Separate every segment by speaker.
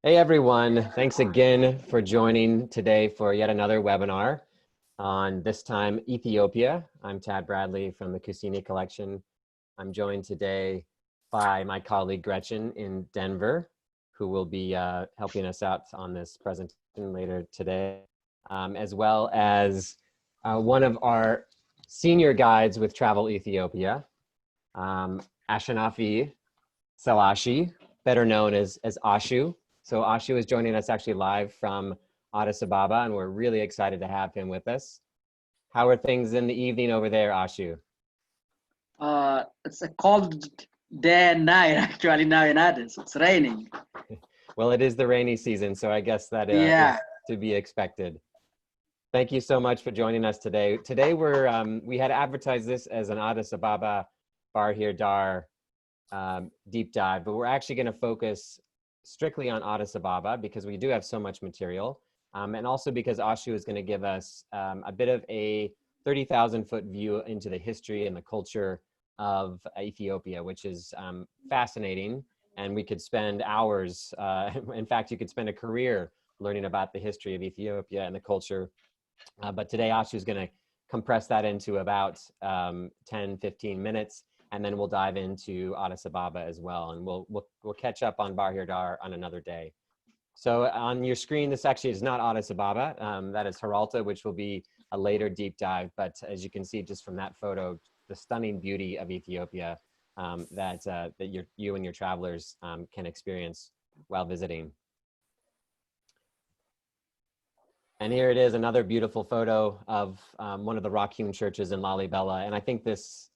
Speaker 1: Hey everyone, thanks again for joining today for yet another webinar on this time Ethiopia. I'm Tad Bradley from the Kusini Collection. I'm joined today by my colleague Gretchen in Denver, who will be helping us out on this presentation later today, as well as one of our senior guides with Travel Ethiopia, Ashenafi Sileshi, better known as Ashu. So Ashu is joining us actually live from Addis Ababa, and we're really excited to have him with us. How are things in the evening over there, Ashu?
Speaker 2: It's a cold day and night actually now in Addis. It's raining.
Speaker 1: Well, it is the rainy season, so I guess that
Speaker 2: Yeah.
Speaker 1: is to be expected. Thank you so much for joining us today. Today we had advertised this as an Addis Ababa Barhir Dar deep dive, but we're actually going to focus strictly on Addis Ababa because we do have so much material, and also because Ashu is going to give us a bit of a 30,000-foot view into the history and the culture of Ethiopia, which is fascinating, and we could spend hours, in fact, you could spend a career learning about the history of Ethiopia and the culture, but today Ashu is going to compress that into about 10, 15 minutes, and then we'll dive into Addis Ababa as well, and we'll catch up on Bahir Dar on another day. So on your screen, this actually is not Addis Ababa. That is Haralta, which will be a later deep dive. But as you can see just from that photo, the stunning beauty of Ethiopia that you and your travelers can experience while visiting. And here it is, another beautiful photo of one of the rock-hewn churches in Lalibela. And I think this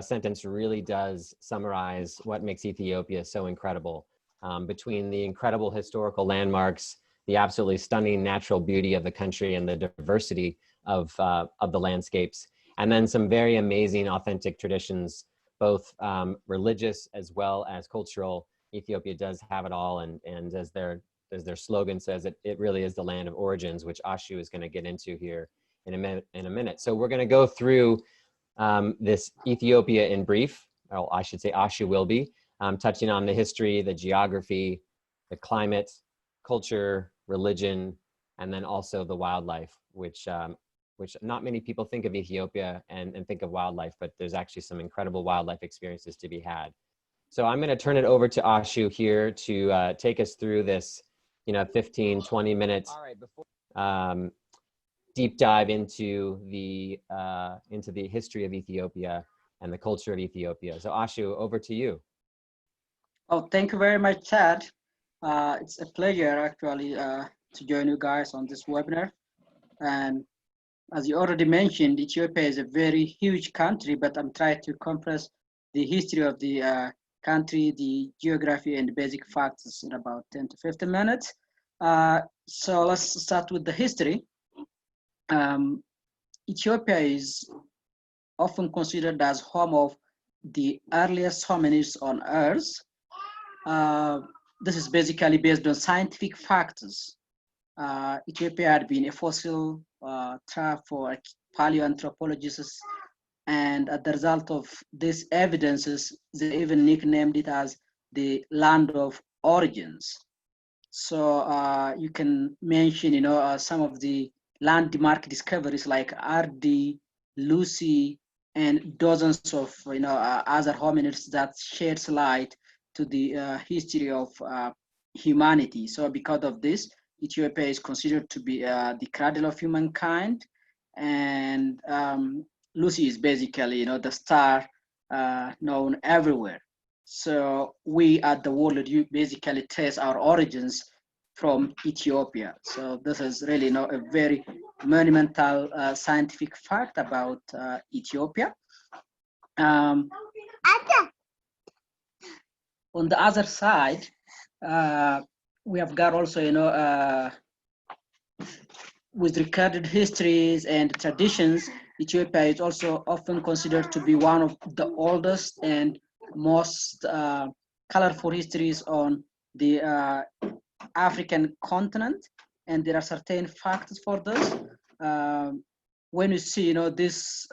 Speaker 1: sentence really does summarize what makes Ethiopia so incredible. Between the incredible historical landmarks, the absolutely stunning natural beauty of the country and the diversity of the landscapes, and then some very amazing authentic traditions, both religious as well as cultural. Ethiopia does have it all, and as their slogan says, it really is the land of origins, which Ashu is going to get into here in a minute. So we're going to go through this Ethiopia in brief. Well, I should say Ashu will be touching on the history, the geography, the climate, culture, religion, and then also the wildlife, which not many people think of Ethiopia and think of wildlife, but there's actually some incredible wildlife experiences to be had. So I'm going to turn it over to Ashu here to take us through this 15, 20 minutes deep dive into the history of Ethiopia and the culture of Ethiopia. So Ashu, over to you.
Speaker 2: Oh, thank you very much, Chad. It's a pleasure actually to join you guys on this webinar. And as you already mentioned, Ethiopia is a very huge country, but I'm trying to compress the history of the country, the geography, and the basic facts in about 10 to 15 minutes. So let's start with the history. Ethiopia is often considered as home of the earliest hominids on Earth. This is basically based on scientific factors. Ethiopia had been a fossil trap for paleoanthropologists, and as the result of these evidences, they even nicknamed it as the land of origins. So you can mention, some of the landmark discoveries like RD, Lucy, and dozens of other hominids that sheds light to the history of humanity. So because of this, Ethiopia is considered to be the cradle of humankind, and Lucy is basically the star known everywhere. So we at the world you basically trace our origins from Ethiopia. So this is really a very monumental scientific fact about Ethiopia. On the other side, we have got also, with recorded histories and traditions, Ethiopia is also often considered to be one of the oldest and most colorful histories on the African continent, and there are certain factors for this. When you see, this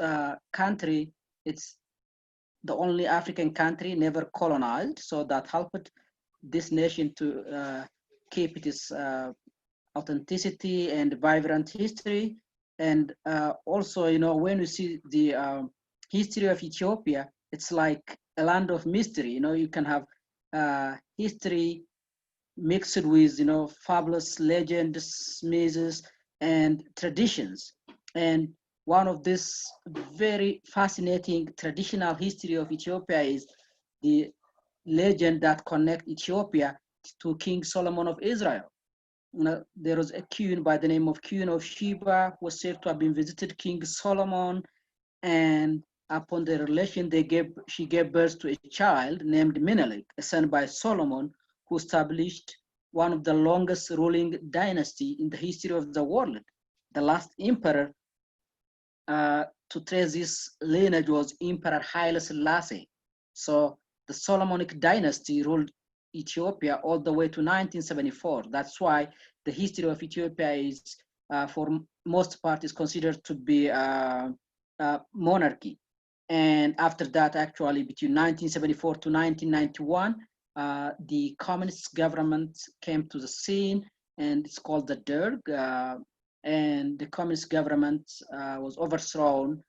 Speaker 2: country, it's the only African country never colonized, so that helped this nation to keep its authenticity and vibrant history. And also, when you see the history of Ethiopia, it's like a land of mystery. You can have history mixed with, fabulous legends, myths, and traditions. And one of this very fascinating traditional history of Ethiopia is the legend that connect Ethiopia to King Solomon of Israel. There was a queen by the name of Queen of Sheba who was said to have been visited King Solomon, and upon their relation, she gave birth to a child named Menelik, a son by Solomon, who established one of the longest ruling dynasty in the history of the world. The last emperor to trace this lineage was Emperor Haile Selassie. So the Solomonic dynasty ruled Ethiopia all the way to 1974. That's why the history of Ethiopia is, for most part, is considered to be monarchy. And after that, actually, between 1974 to 1991, the communist government came to the scene, and it's called the Derg. And the communist government was overthrown,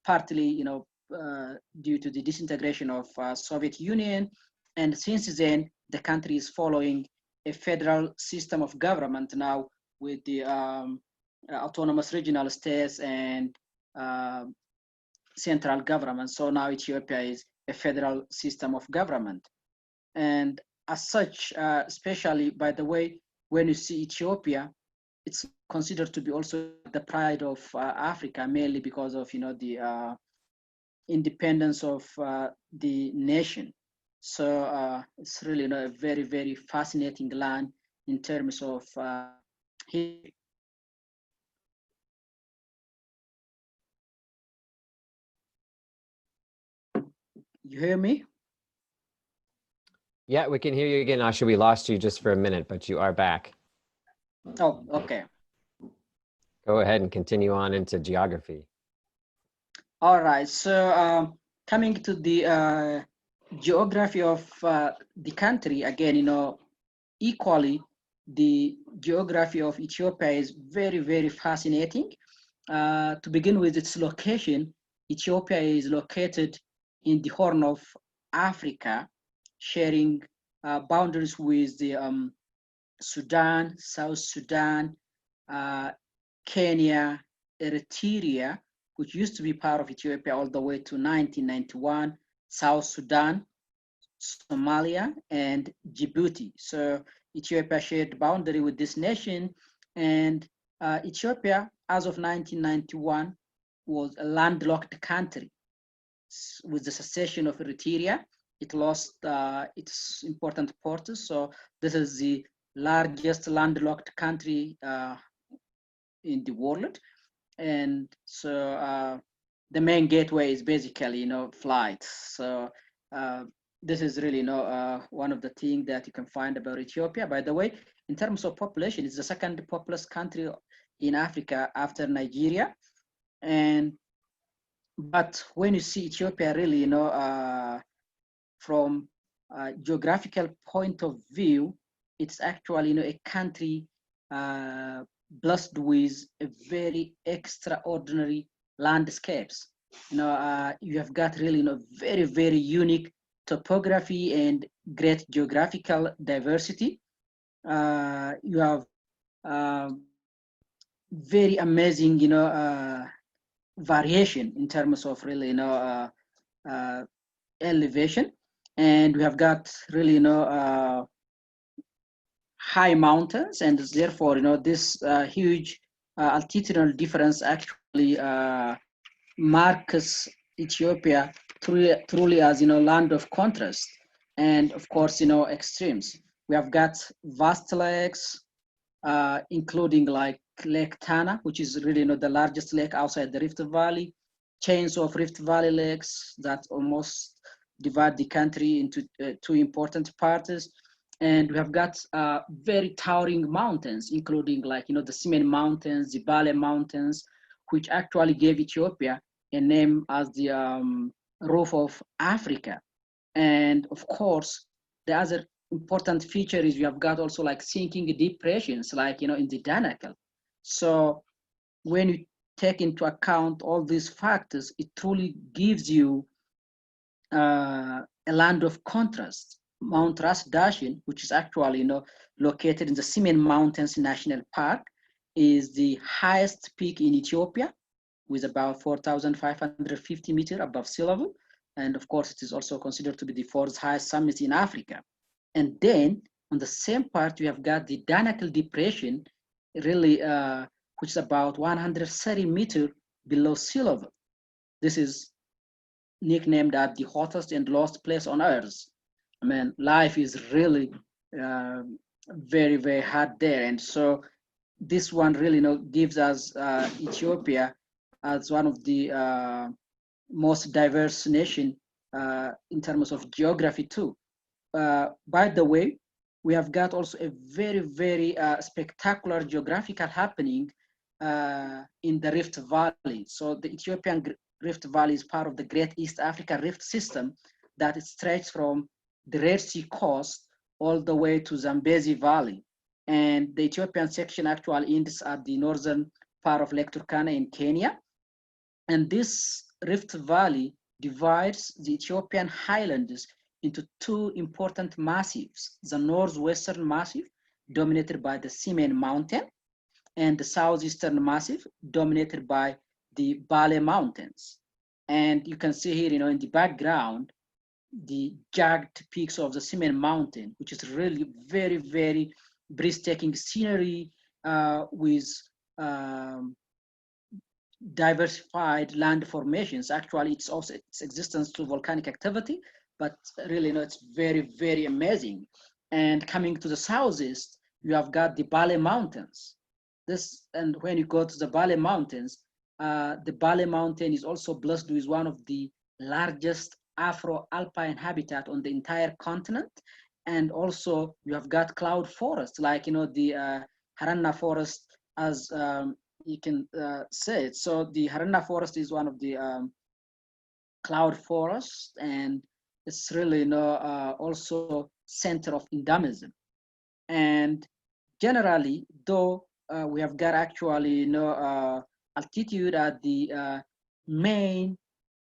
Speaker 2: partly, due to the disintegration of Soviet Union. And since then, the country is following a federal system of government now with the autonomous regional states and central government. So now Ethiopia is a federal system of government. And as such, especially, by the way, when you see Ethiopia, it's considered to be also the pride of Africa, mainly because of, the independence of the nation. So it's really, a very, very fascinating land in terms of history. You hear me?
Speaker 1: Yeah, we can hear you again, Ashu. We lost you just for a minute, but you are back.
Speaker 2: Oh, okay.
Speaker 1: Go ahead and continue on into geography.
Speaker 2: All right. So coming to the geography of the country, again, equally, the geography of Ethiopia is very, very fascinating. To begin with its location, Ethiopia is located in the Horn of Africa, sharing boundaries with the Sudan, South Sudan, Kenya, Eritrea, which used to be part of Ethiopia all the way to 1991, South Sudan, Somalia, and Djibouti. So Ethiopia shared boundary with this nation, and Ethiopia, as of 1991, was a landlocked country. With the secession of Eritrea, it lost its important ports. So this is the largest landlocked country in the world. And so the main gateway is basically, flights. So this is really, one of the things that you can find about Ethiopia. By the way, in terms of population, it's the second populous country in Africa after Nigeria. But when you see Ethiopia, really, from a geographical point of view, it's actually, a country blessed with a very extraordinary landscapes. You have got really, very, very unique topography and great geographical diversity. You have very amazing, variation in terms of really, elevation. And we have got really, high mountains, and therefore, this huge altitudinal difference actually marks Ethiopia truly as, land of contrast and, of course, extremes. We have got vast lakes, including like Lake Tana, which is really, the largest lake outside the Rift Valley, chains of Rift Valley lakes that almost divide the country into two important parts. And we have got very towering mountains, including like, the Simen Mountains, the Bale Mountains, which actually gave Ethiopia a name as the roof of Africa. And of course, the other important feature is you have got also like sinking depressions, like, you know, in the Danakil. So when you take into account all these factors, it truly gives you a land of contrast. Mount Ras Dashin, which is actually, you know, located in the Simen Mountains National Park, is the highest peak in Ethiopia, with about 4,550 meters above sea level. And of course, it is also considered to be the fourth highest summit in Africa. And then on the same part, you have got the Danakil Depression, really, which is about 130 meters below sea level. This is nicknamed as the hottest and lowest place on earth. I mean, life is really very, very hard there. And so this one really, you know, gives us Ethiopia as one of the most diverse nation in terms of geography too. By the way, we have got also a very, very spectacular geographical happening in the Rift Valley. So the Ethiopian Rift Valley is part of the Great East Africa Rift System that stretches from the Red Sea coast all the way to Zambezi Valley. And the Ethiopian section actually ends at the northern part of Lake Turkana in Kenya. And this Rift Valley divides the Ethiopian highlands into two important massifs: the northwestern massif, dominated by the Simen Mountain, and the southeastern massif, dominated by the Bale Mountains. And you can see here, you know, in the background, the jagged peaks of the Simen Mountain, which is really very, very breathtaking scenery with diversified land formations. Actually, it's also its existence to volcanic activity, but really, you know, it's very, very amazing. And coming to the southeast, you have got the Bale Mountains. And when you go to the Bale Mountains, the Bale Mountain is also blessed with one of the largest Afro-alpine habitat on the entire continent. And also you have got cloud forests, like, you know, the Haranna forest, as you can say it. So the Haranna forest is one of the cloud forests, and it's really, you know, also center of endemism. And generally, though we have got actually, you know, altitude at the main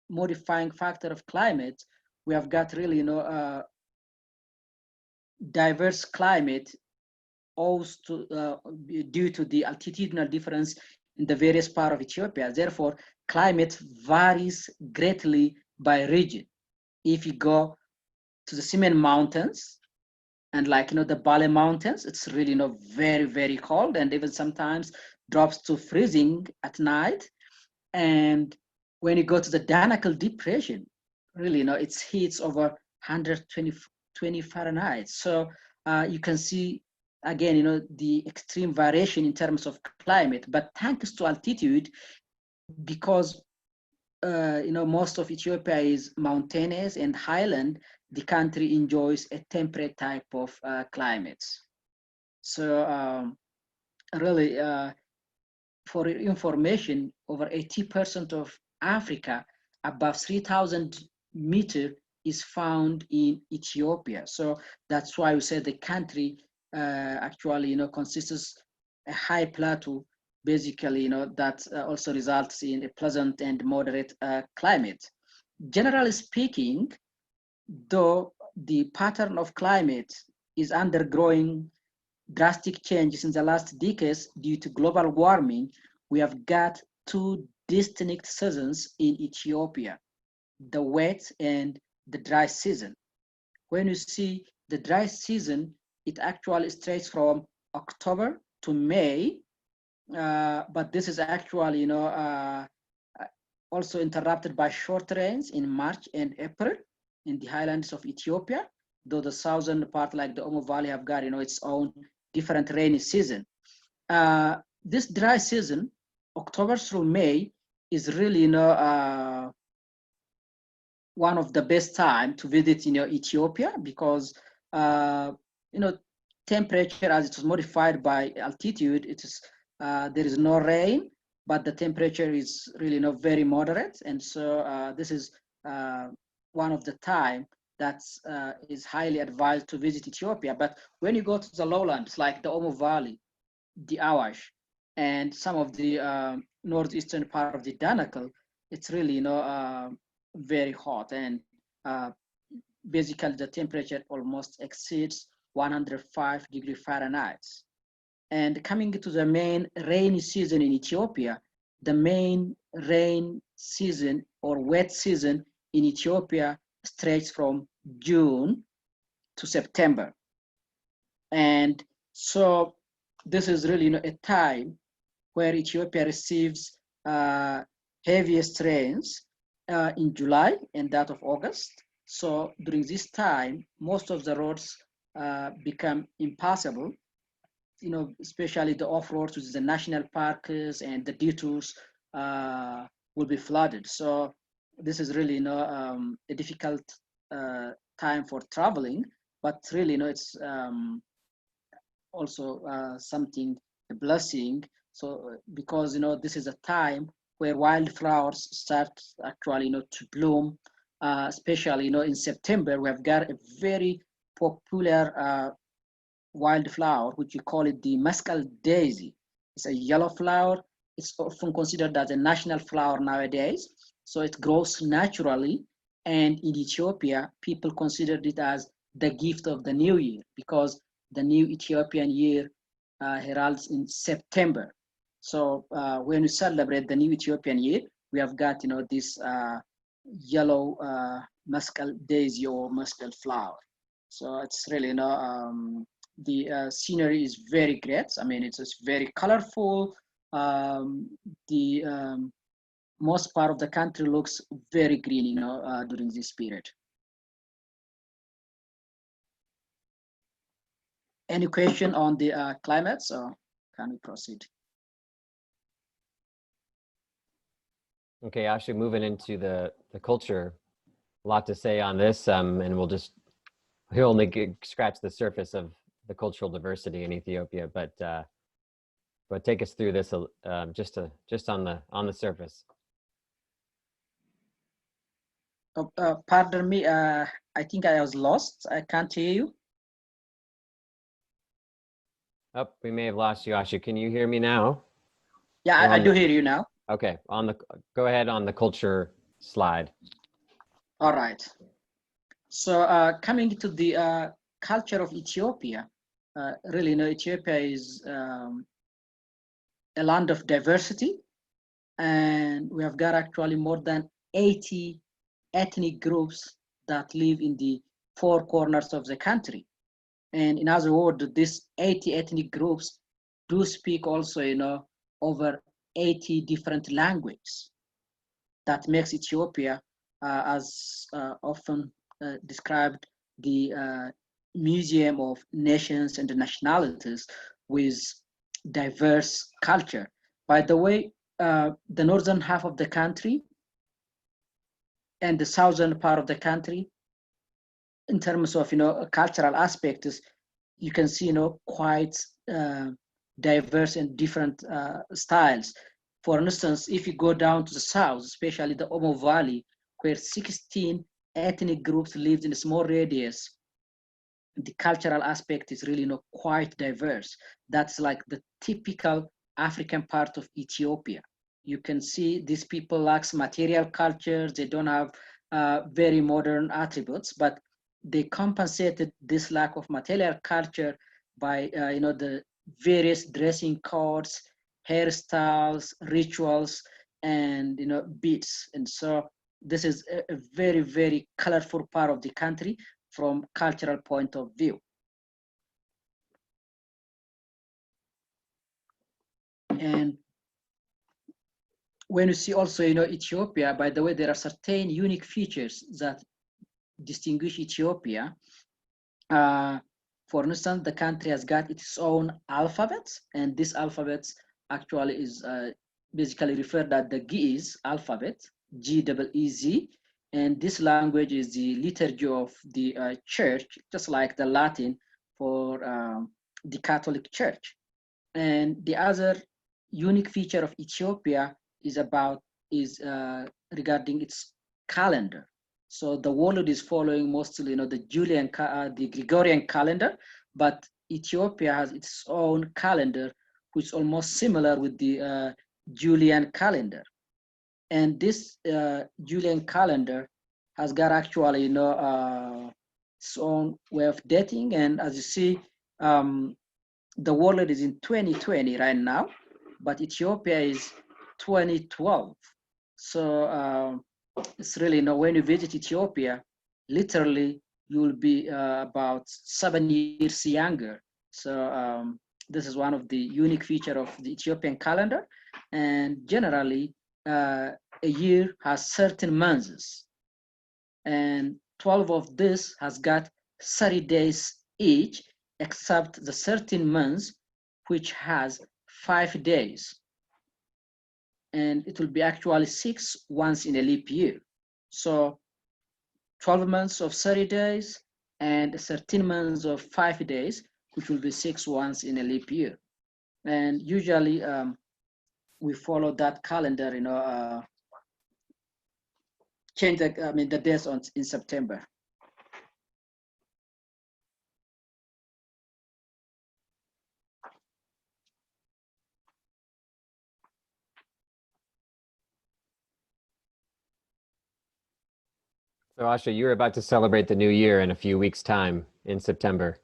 Speaker 2: modifying factor of climate, we have got really, you know, diverse climate also due to the altitudinal difference in the various part of Ethiopia. Therefore, climate varies greatly by region. If you go to the Simen Mountains, and like, you know, the Bale Mountains, it's really, you know, very, very cold, and even sometimes drops to freezing at night. And when you go to the Danakil Depression, really, you know, it's heats over 120 Fahrenheit. So you can see, again, you know, the extreme variation in terms of climate. But thanks to altitude, because you know, most of Ethiopia is mountainous and highland, the country enjoys a temperate type of climate. So really, for your information, over 80% of Africa above 3,000 meters is found in Ethiopia. So that's why we say the country actually, you know, consists a high plateau, basically, you know, that also results in a pleasant and moderate climate. Generally speaking, though the pattern of climate is undergoing drastic changes in the last decades due to global warming, we have got two distinct seasons in Ethiopia: the wet and the dry season. When you see the dry season, it actually stretches from October to May, but this is actually, you know, also interrupted by short rains in March and April in the highlands of Ethiopia, though the southern part, like the Omo Valley, have got, you know, its own different rainy season. This dry season, October through May, is really, you know, one of the best time to visit, you know, Ethiopia, because you know, temperature, as it was modified by altitude, it is there is no rain, but the temperature is really, you know, very moderate. And so this is one of the time that is highly advised to visit Ethiopia. But when you go to the lowlands, like the Omo Valley, the Awash, and some of the northeastern part of the Danakil, it's really, very hot, and uh, basically the temperature almost exceeds 105 degrees Fahrenheit. And coming to the main rainy season in Ethiopia, the main rain season or wet season in Ethiopia stretches from June to September. And so this is really, a time where Ethiopia receives heaviest rains in July and that of August. So during this time, most of the roads become impassable, especially the off-roads, which is the national parks and the detours, will be flooded. So this is really, a difficult time for traveling, but really, it's also something, a blessing. So because, this is a time where wildflowers start actually, to bloom, especially, in September. We have got a very popular wildflower, which we call it the mescal daisy. It's a yellow flower. It's often considered as a national flower nowadays. So it grows naturally. And in Ethiopia, people considered it as the gift of the new year, because the new Ethiopian year heralds in September. So when we celebrate the new Ethiopian year, we have got, this yellow mescal daisy or mescal flower. So it's really, the scenery is very great. I mean, it's just very colorful. The most part of the country looks very green, during this period. Any question on the climate? So can we proceed?
Speaker 1: Okay, Ashu, moving into the culture, a lot to say on this, and we only scratch the surface of the cultural diversity in Ethiopia, but take us through this just on the surface.
Speaker 2: Pardon me, I think I was lost. I can't hear you.
Speaker 1: Oh, we may have lost you, Ashu. Can you hear me now?
Speaker 2: Yeah, I do hear you now.
Speaker 1: Okay, go ahead on the culture slide.
Speaker 2: All right. So coming to the culture of Ethiopia, really, Ethiopia is a land of diversity, and we have got actually more than 80 ethnic groups that live in the four corners of the country. And in other words, these 80 ethnic groups do speak also, over 80 different languages. That makes Ethiopia, as often described, the museum of nations and nationalities with diverse culture. By the way, the northern half of the country and the southern part of the country, in terms of cultural aspects, you can see quite diverse and different styles. For instance, if you go down to the south, especially the Omo Valley, where 16 ethnic groups lived in a small radius, the cultural aspect is really quite diverse. That's like the typical African part of Ethiopia. You can see these people lack material culture. They don't have very modern attributes, but they compensated this lack of material culture by the various dressing codes, hairstyles, rituals, and beats. And so this is a very, very colorful part of the country from cultural point of view. And when you see also, Ethiopia, by the way, there are certain unique features that distinguish Ethiopia. For instance, the country has got its own alphabet, and this alphabet actually is basically referred as the Ge'ez alphabet, G-E-E-Z, and this language is the liturgy of the church, just like the Latin for the Catholic Church. And the other unique feature of Ethiopia is regarding its calendar. So the world is following mostly, the Gregorian calendar, but Ethiopia has its own calendar, which is almost similar with the Julian calendar. And this Julian calendar has got actually, its own way of dating. And as you see, the world is in 2020 right now, but Ethiopia is 2012. So it's really, when you visit Ethiopia, literally you will be about 7 years younger. So this is one of the unique feature of the Ethiopian calendar. And generally, a year has certain months, and 12 of this has got 30 days each, except the 13 months, which has 5 days. And it will be actually 6 once in a leap year. So 12 months of 30 days and 13 months of 5 days, which will be 6 once in a leap year. And usually we follow that calendar, change the days in September.
Speaker 1: So Asha, you're about to celebrate the new year in a few weeks' time in September.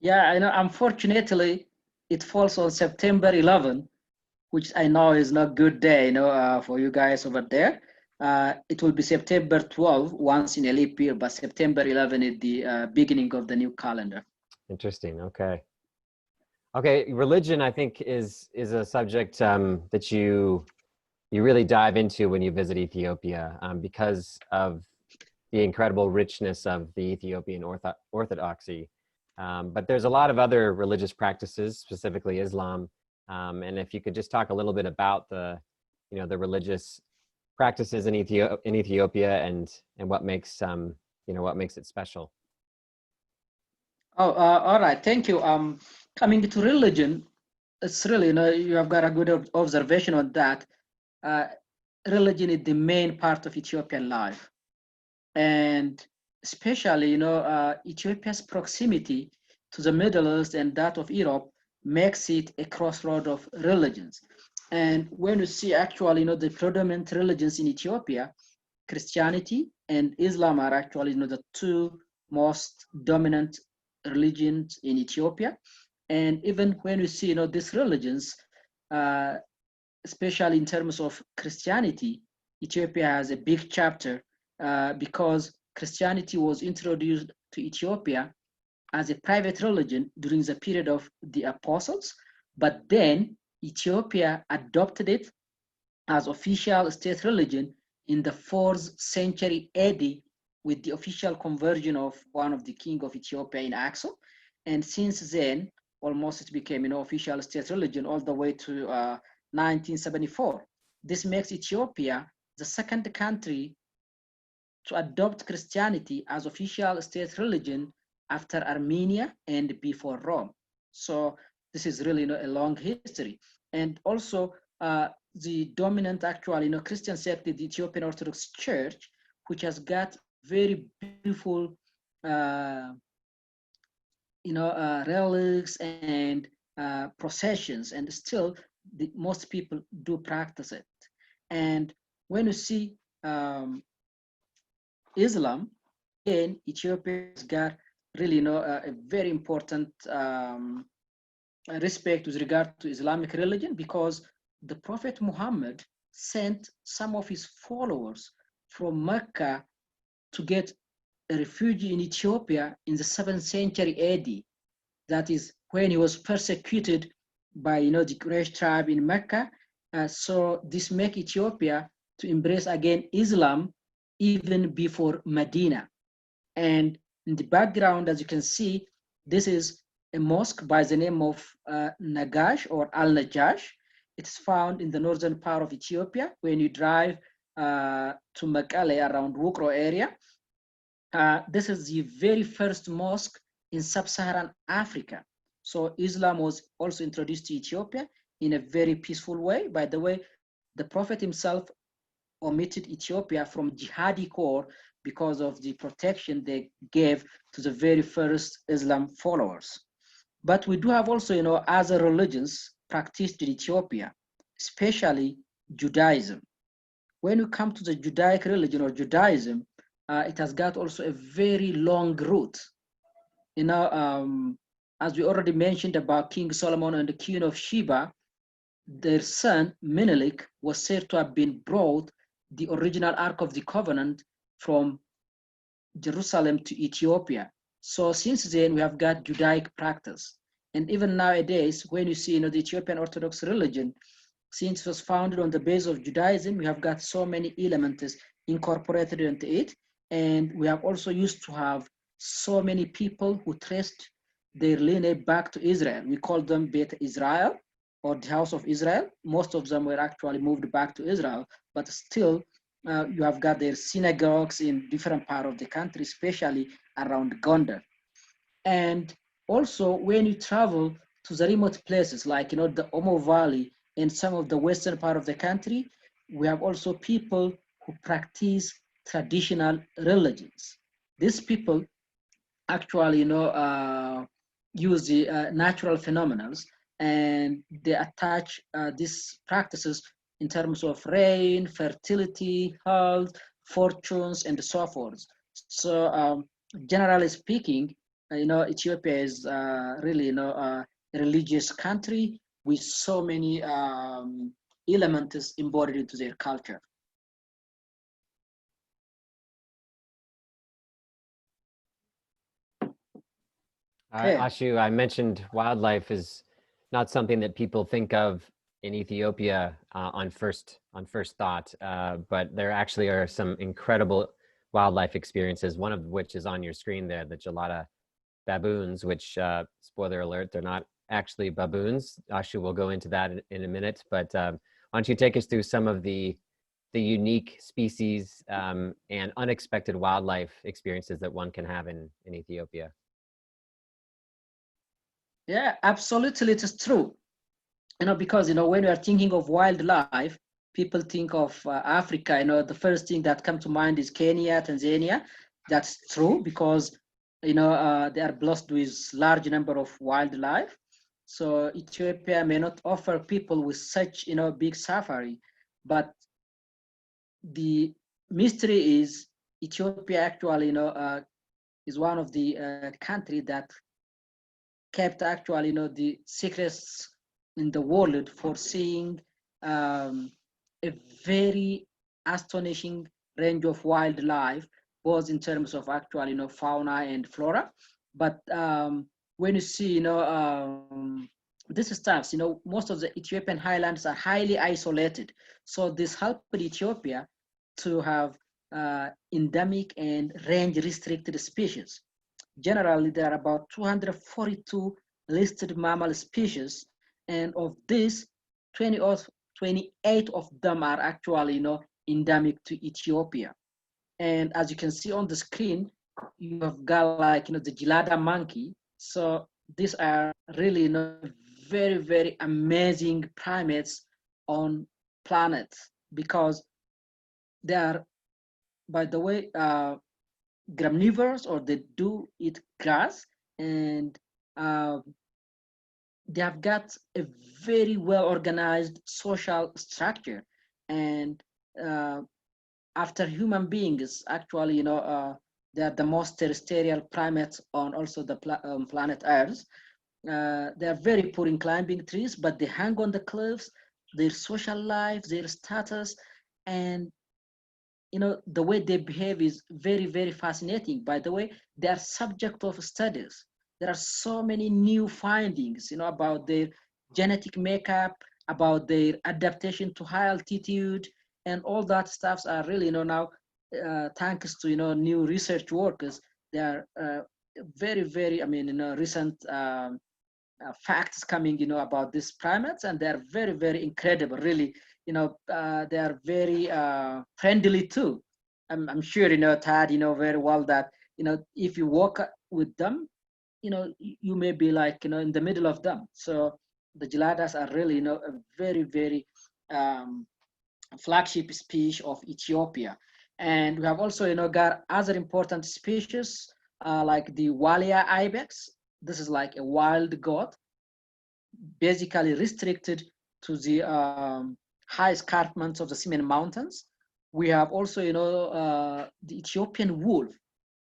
Speaker 2: Yeah, I know. Unfortunately, it falls on September 11, which I know is not a good day, for you guys over there. It will be September 12 once in a leap year, but September 11 is the beginning of the new calendar.
Speaker 1: Interesting. Okay. Okay. Religion, I think, is a subject that you really dive into when you visit Ethiopia because of the incredible richness of the Ethiopian orthodoxy. But there's a lot of other religious practices, specifically Islam. And if you could just talk a little bit about the religious practices in Ethiopia and what makes what makes it special.
Speaker 2: Oh, all right. Thank you. Coming to religion, it's really, you have got a good observation on that. Religion is the main part of Ethiopian life. And especially, Ethiopia's proximity to the Middle East and that of Europe makes it a crossroad of religions. And when you see actually, the predominant religions in Ethiopia, Christianity and Islam are actually, the two most dominant religions in Ethiopia. And even when we see, these religions, especially in terms of Christianity, Ethiopia has a big chapter because Christianity was introduced to Ethiopia as a private religion during the period of the apostles, but then Ethiopia adopted it as official state religion in the 4th century AD with the official conversion of one of the king of Ethiopia in Axum. And since then, almost it became official state religion all the way to 1974. This makes Ethiopia the second country to adopt Christianity as official state religion after Armenia and before Rome. So this is really a long history. And also the dominant actual Christian sect is the Ethiopian Orthodox Church, which has got very beautiful relics and processions, and still most people do practice it. And when you see Islam, again, Ethiopia has got really a very important respect with regard to Islamic religion, because the Prophet Muhammad sent some of his followers from Mecca to get a refuge in Ethiopia in the 7th century AD. That is when he was persecuted by the Quraysh tribe in Mecca. So this make Ethiopia to embrace again Islam even before Medina. And in the background, as you can see, this is a mosque by the name of Nagash or Al-Najash. It's found in the northern part of Ethiopia. When you drive to Mekelle around Wukro area, this is the very first mosque in sub-Saharan Africa. So Islam was also introduced to Ethiopia in a very peaceful way. By the way, the Prophet himself omitted Ethiopia from jihadi core because of the protection they gave to the very first Islam followers. But we do have also, other religions practiced in Ethiopia, especially Judaism. When we come to the Judaic religion or Judaism, it has got also a very long root. As we already mentioned about King Solomon and the Queen of Sheba, their son Menelik was said to have been brought the original Ark of the Covenant from Jerusalem to Ethiopia. So since then, we have got Judaic practice. And even nowadays, when you see the Ethiopian Orthodox religion, since it was founded on the base of Judaism, we have got so many elements incorporated into it. And we have also used to have so many people who traced their lineage back to Israel. We call them Beta Israel or the House of Israel. Most of them were actually moved back to Israel, but still you have got their synagogues in different parts of the country, especially around Gondar. And also when you travel to the remote places like the Omo Valley in some of the western part of the country, we have also people who practice traditional religions. These people actually use the natural phenomena, and they attach these practices in terms of rain, fertility, health, fortunes, and so forth. So generally speaking, Ethiopia is really a religious country with so many elements embodied into their culture. Okay.
Speaker 1: Ashu, I mentioned wildlife is not something that people think of in Ethiopia on first thought, but there actually are some incredible wildlife experiences. One of which is on your screen there, the Gelada baboons, which spoiler alert, they're not actually baboons. Ashu will go into that in a minute, but why don't you take us through some of the unique species and unexpected wildlife experiences that one can have in Ethiopia?
Speaker 2: Yeah, absolutely, it is true. Because when we are thinking of wildlife, people think of Africa. The first thing that comes to mind is Kenya, Tanzania. That's true because they are blessed with large number of wildlife. So Ethiopia may not offer people with such big safari, but the mystery is Ethiopia actually is one of the country that kept actually the secrets in the world for seeing a very astonishing range of wildlife, both in terms of actually fauna and flora. But when you see this stuff, most of the Ethiopian highlands are highly isolated. So this helped Ethiopia to have endemic and range restricted species. Generally, there are about 242 listed mammal species, and of these, 28 of them are actually endemic to Ethiopia. And as you can see on the screen, you have got like the Gelada monkey. So these are really very, very amazing primates on planet because they are, by the way, graminivorous, or they do eat grass, and they have got a very well organized social structure. And after human beings, actually, they are the most terrestrial primates on also the planet Earth. They are very poor in climbing trees, but they hang on the cliffs. Their social life, their status, and the way they behave is very, very fascinating. By the way, they are subject of studies. There are so many new findings, about their genetic makeup, about their adaptation to high altitude, and all that stuffs are really, now, thanks to, new research workers, they are very, very, recent facts coming, about these primates, and they're very, very incredible, really. They are very friendly too. I'm sure, Tad, very well that, if you walk with them, you may be like, in the middle of them. So the geladas are really, a very, very flagship species of Ethiopia. And we have also, got other important species like the Walia ibex. This is like a wild goat, basically restricted to the high escarpments of the Simien Mountains. We have also, the Ethiopian wolf.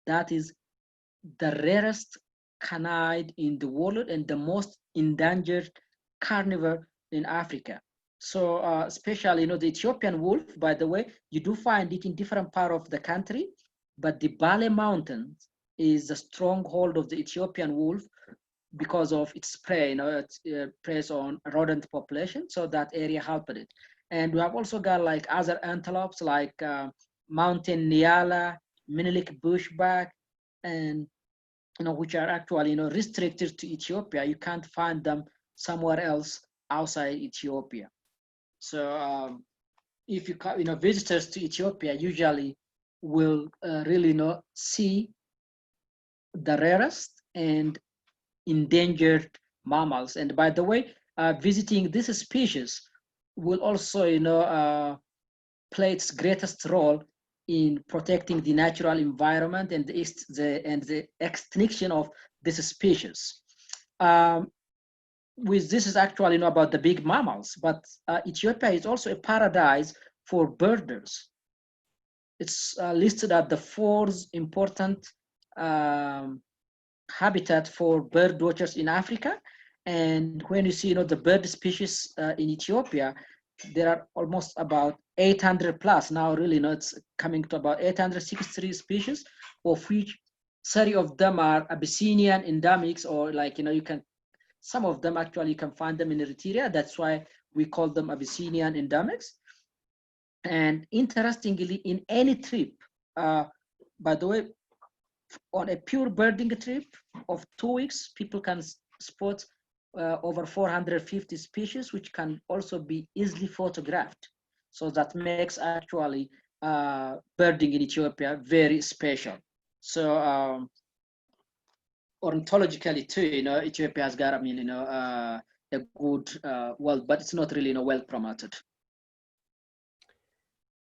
Speaker 2: That is the rarest canine in the world and the most endangered carnivore in Africa. So especially, the Ethiopian wolf, by the way, you do find it in different part of the country, but the Bale Mountains is the stronghold of the Ethiopian wolf because of its prey, it preys on rodent population. So that area helped it. And we have also got like other antelopes like mountain Niala, Menelik bushback, and which are actually restricted to Ethiopia. You can't find them somewhere else outside Ethiopia. So if visitors to Ethiopia usually will really see the rarest and endangered mammals. And by the way, visiting this species will also play its greatest role in protecting the natural environment and the extinction of this species. This is actually about the big mammals, but Ethiopia is also a paradise for birders. It's listed at the fourth important habitat for bird watchers in Africa. And when you see the bird species in Ethiopia, there are almost about 800 plus now. Really, it's coming to about 863 species, of which 30 of them are Abyssinian endemics, or some of them actually you can find them in Eritrea. That's why we call them Abyssinian endemics. And interestingly, in any trip, by the way, on a pure birding trip of 2 weeks, people can spot over 450 species, which can also be easily photographed. So that makes actually birding in Ethiopia very special. So ornithologically too, Ethiopia has got, a good well, but it's not really well promoted.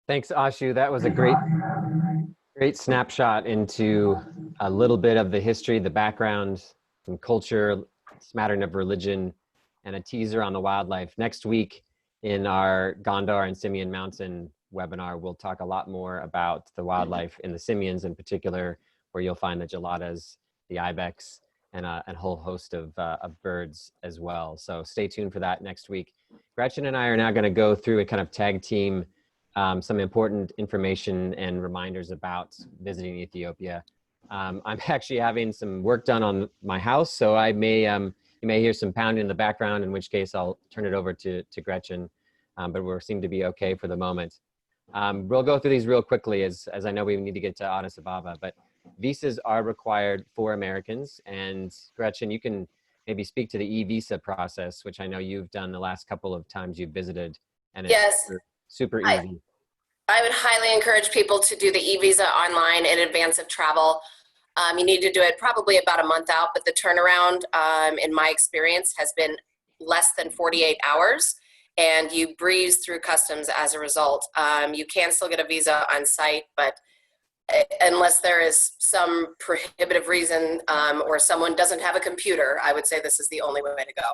Speaker 1: Thanks, Ashu. That was a great snapshot into a little bit of the history, the background, some culture, smattering of religion, and a teaser on the wildlife. Next week in our Gondar and Simien Mountain webinar, we'll talk a lot more about the wildlife in the Simians in particular, where you'll find the geladas, the ibex, and a whole host of birds as well. So stay tuned for that next week. Gretchen and I are now going to go through a kind of tag team some important information and reminders about visiting Ethiopia. I'm actually having some work done on my house, so I may you may hear some pounding in the background, in which case I'll turn it over to Gretchen, but we seem to be okay for the moment. We'll go through these real quickly as I know we need to get to Addis Ababa, but visas are required for Americans. And Gretchen, you can maybe speak to the e-visa process, which I know you've done the last couple of times you've visited, and it's
Speaker 3: Yes,
Speaker 1: super easy.
Speaker 3: I would highly encourage people to do the e-visa online in advance of travel. You need to do it probably about a month out, but the turnaround, in my experience, has been less than 48 hours, and you breeze through customs as a result. You can still get a visa on site, but unless there is some prohibitive reason or someone doesn't have a computer, I would say this is the only way to go.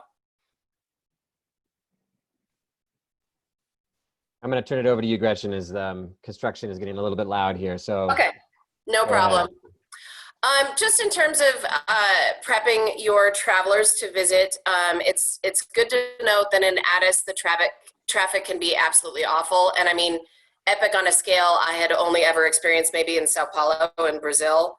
Speaker 1: I'm going to turn it over to you, Gretchen, as construction is getting a little bit loud here. So
Speaker 3: okay, no problem. Just in terms of prepping your travelers to visit, it's good to note that in Addis, the traffic can be absolutely awful. And I mean, epic on a scale I had only ever experienced maybe in Sao Paulo in Brazil.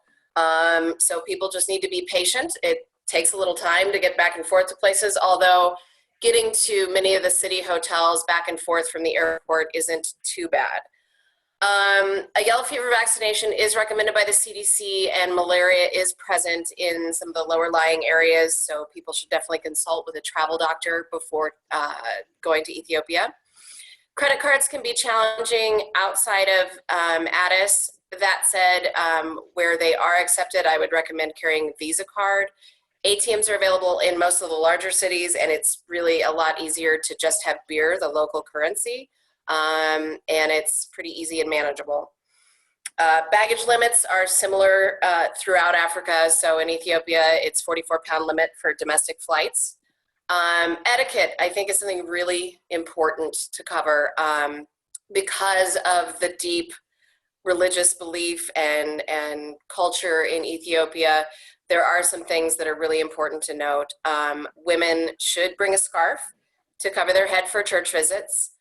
Speaker 3: So people just need to be patient. It takes a little time to get back and forth to places, although getting to many of the city hotels back and forth from the airport isn't too bad. A yellow fever vaccination is recommended by the CDC, and malaria is present in some of the lower lying areas, so people should definitely consult with a travel doctor before going to Ethiopia. Credit cards can be challenging outside of Addis. That said, where they are accepted, I would recommend carrying a Visa card. ATMs are available in most of the larger cities, and it's really a lot easier to just have beer, the local currency, and it's pretty easy and manageable. Baggage limits are similar throughout Africa. So in Ethiopia, it's 44-pound limit for domestic flights. Etiquette, I think, is something really important to cover because of the deep religious belief and culture in Ethiopia. There are some things that are really important to note. Women should bring a scarf to cover their head for church visits.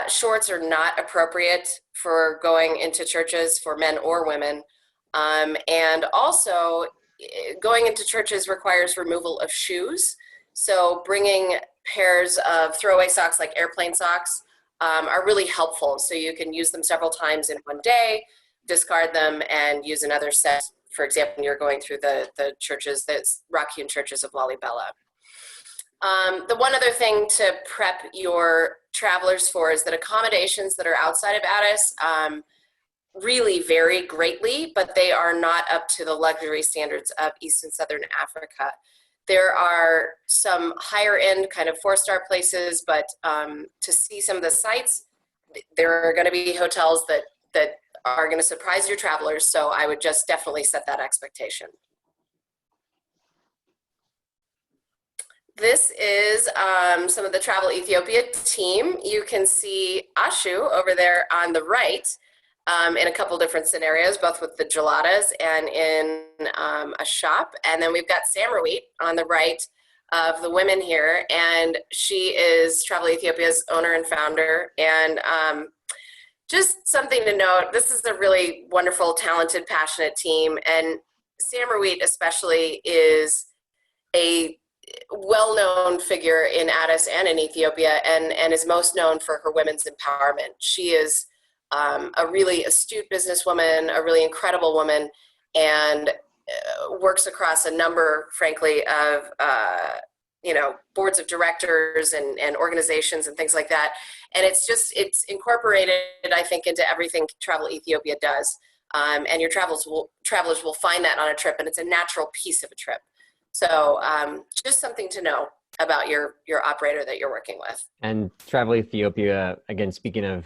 Speaker 3: Shorts are not appropriate for going into churches for men or women. And also, going into churches requires removal of shoes. So bringing pairs of throwaway socks like airplane socks are really helpful. So you can use them several times in one day, discard them, and use another set. For example, when you're going through the churches, the rock-hewn churches of Lalibela. The one other thing to prep your travelers for is that accommodations that are outside of Addis really vary greatly, but they are not up to the luxury standards of East and Southern Africa. There are some higher end kind of 4-star places, but to see some of the sites, there are going to be hotels that are going to surprise your travelers. So I would just definitely set that expectation. This is some of the Travel Ethiopia team. You can see Ashu over there on the right in a couple different scenarios, both with the gelatas and in a shop. And then we've got Samrawit on the right of the women here. And she is Travel Ethiopia's owner and founder. And just something to note, this is a really wonderful, talented, passionate team. And Samrawit especially is a well-known figure in Addis and in Ethiopia, and is most known for her women's empowerment. She is a really astute businesswoman, a really incredible woman, and works across a number, frankly, of boards of directors and organizations and things like that. And it's incorporated, I think, into everything Travel Ethiopia does. And your travelers will find that on a trip, and it's a natural piece of a trip. So just something to know about your operator that you're working with.
Speaker 1: And Travel Ethiopia, again, speaking of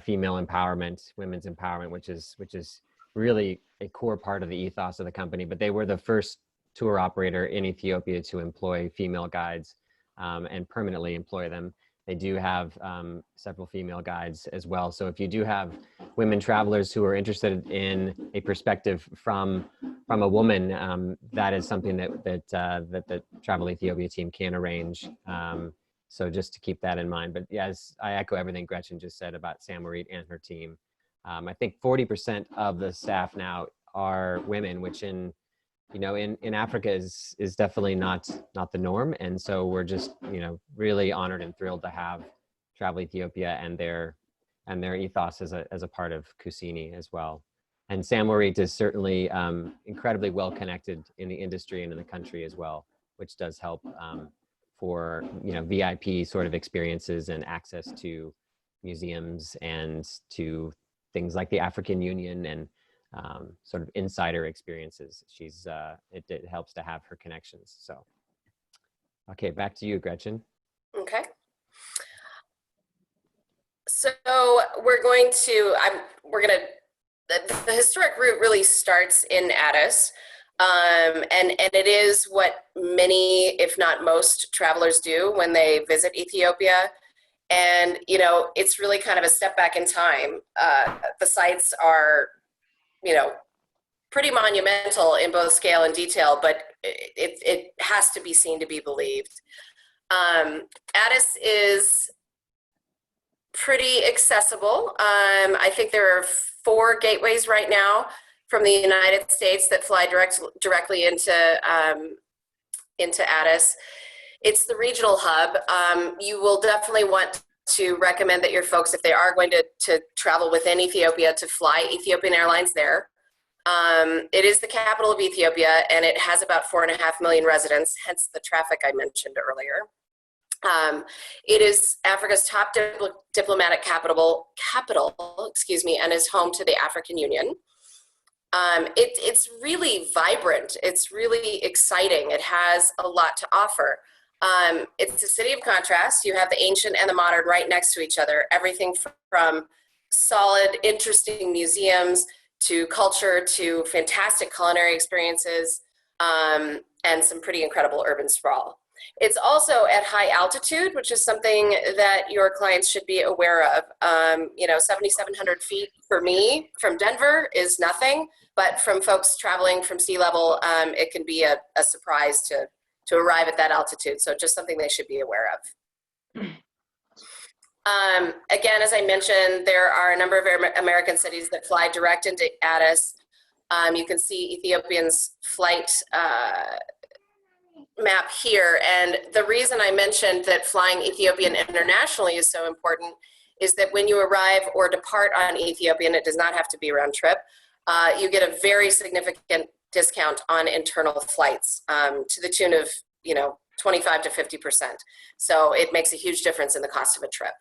Speaker 1: female empowerment, women's empowerment, which is really a core part of the ethos of the company, but they were the first tour operator in Ethiopia to employ female guides and permanently employ them. They do have several female guides as well. So if you do have women travelers who are interested in a perspective from a woman, that is something that the Travel Ethiopia team can arrange. So just to keep that in mind. But yes, I echo everything Gretchen just said about Samrawit and her team. I think 40% of the staff now are women, which in Africa is definitely not the norm. And so we're just, really honored and thrilled to have Travel Ethiopia and their ethos as a part of Kusini as well. And Samrawit is certainly incredibly well connected in the industry and in the country as well, which does help for, VIP sort of experiences and access to museums and to things like the African Union and sort of insider experiences. It helps to have her connections. So, okay, back to you, Gretchen.
Speaker 3: Okay. So the historic route really starts in Addis. And it is what many, if not most, travelers do when they visit Ethiopia. And, it's really kind of a step back in time. The sites are, pretty monumental in both scale and detail, but it has to be seen to be believed. Addis is pretty accessible. I think there are 4 gateways right now from the United States that fly directly into Addis. It's the regional hub. You will definitely want to recommend that your folks, if they are going to travel within Ethiopia, to fly Ethiopian Airlines there. It is the capital of Ethiopia, and it has about 4.5 million residents, hence the traffic I mentioned earlier. It is Africa's top diplomatic capital, and is home to the African Union. It's really vibrant. It's really exciting. It has a lot to offer. It's a city of contrast. You have the ancient and the modern right next to each other. Everything from solid, interesting museums to culture, to fantastic culinary experiences, and some pretty incredible urban sprawl. It's also at high altitude, which is something that your clients should be aware of. 7,700 feet for me from Denver is nothing, but from folks traveling from sea level, it can be a surprise to arrive at that altitude. So just something they should be aware of. Again, as I mentioned, there are a number of American cities that fly direct into Addis. You can see Ethiopian's flight map here. And the reason I mentioned that flying Ethiopian internationally is so important is that when you arrive or depart on Ethiopian, it does not have to be round trip, you get a very significant discount on internal flights to the tune of 25 to 50%. So it makes a huge difference in the cost of a trip.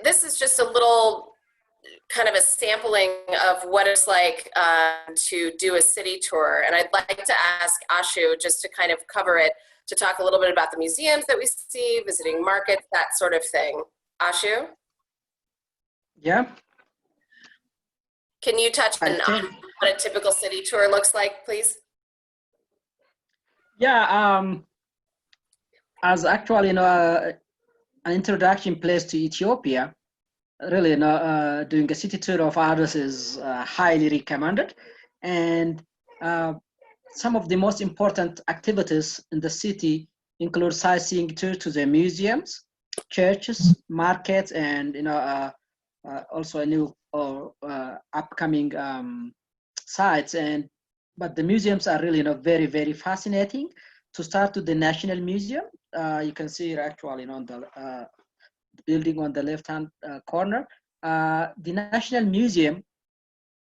Speaker 3: This is just a little kind of a sampling of what it's like to do a city tour. And I'd like to ask Ashu just to kind of cover it, to talk a little bit about the museums that we see, visiting markets, that sort of thing. Ashu?
Speaker 2: Yeah.
Speaker 3: Can you touch on what a typical city tour looks like, please?
Speaker 2: Yeah, as actually, an introduction place to Ethiopia, really, doing a city tour of Addis is highly recommended. And some of the most important activities in the city include sightseeing tour to the museums, churches, markets, and also a new or upcoming sites. But the museums are really very, very fascinating. To start with the National Museum, you can see it actually on the building on the left-hand corner. The National Museum,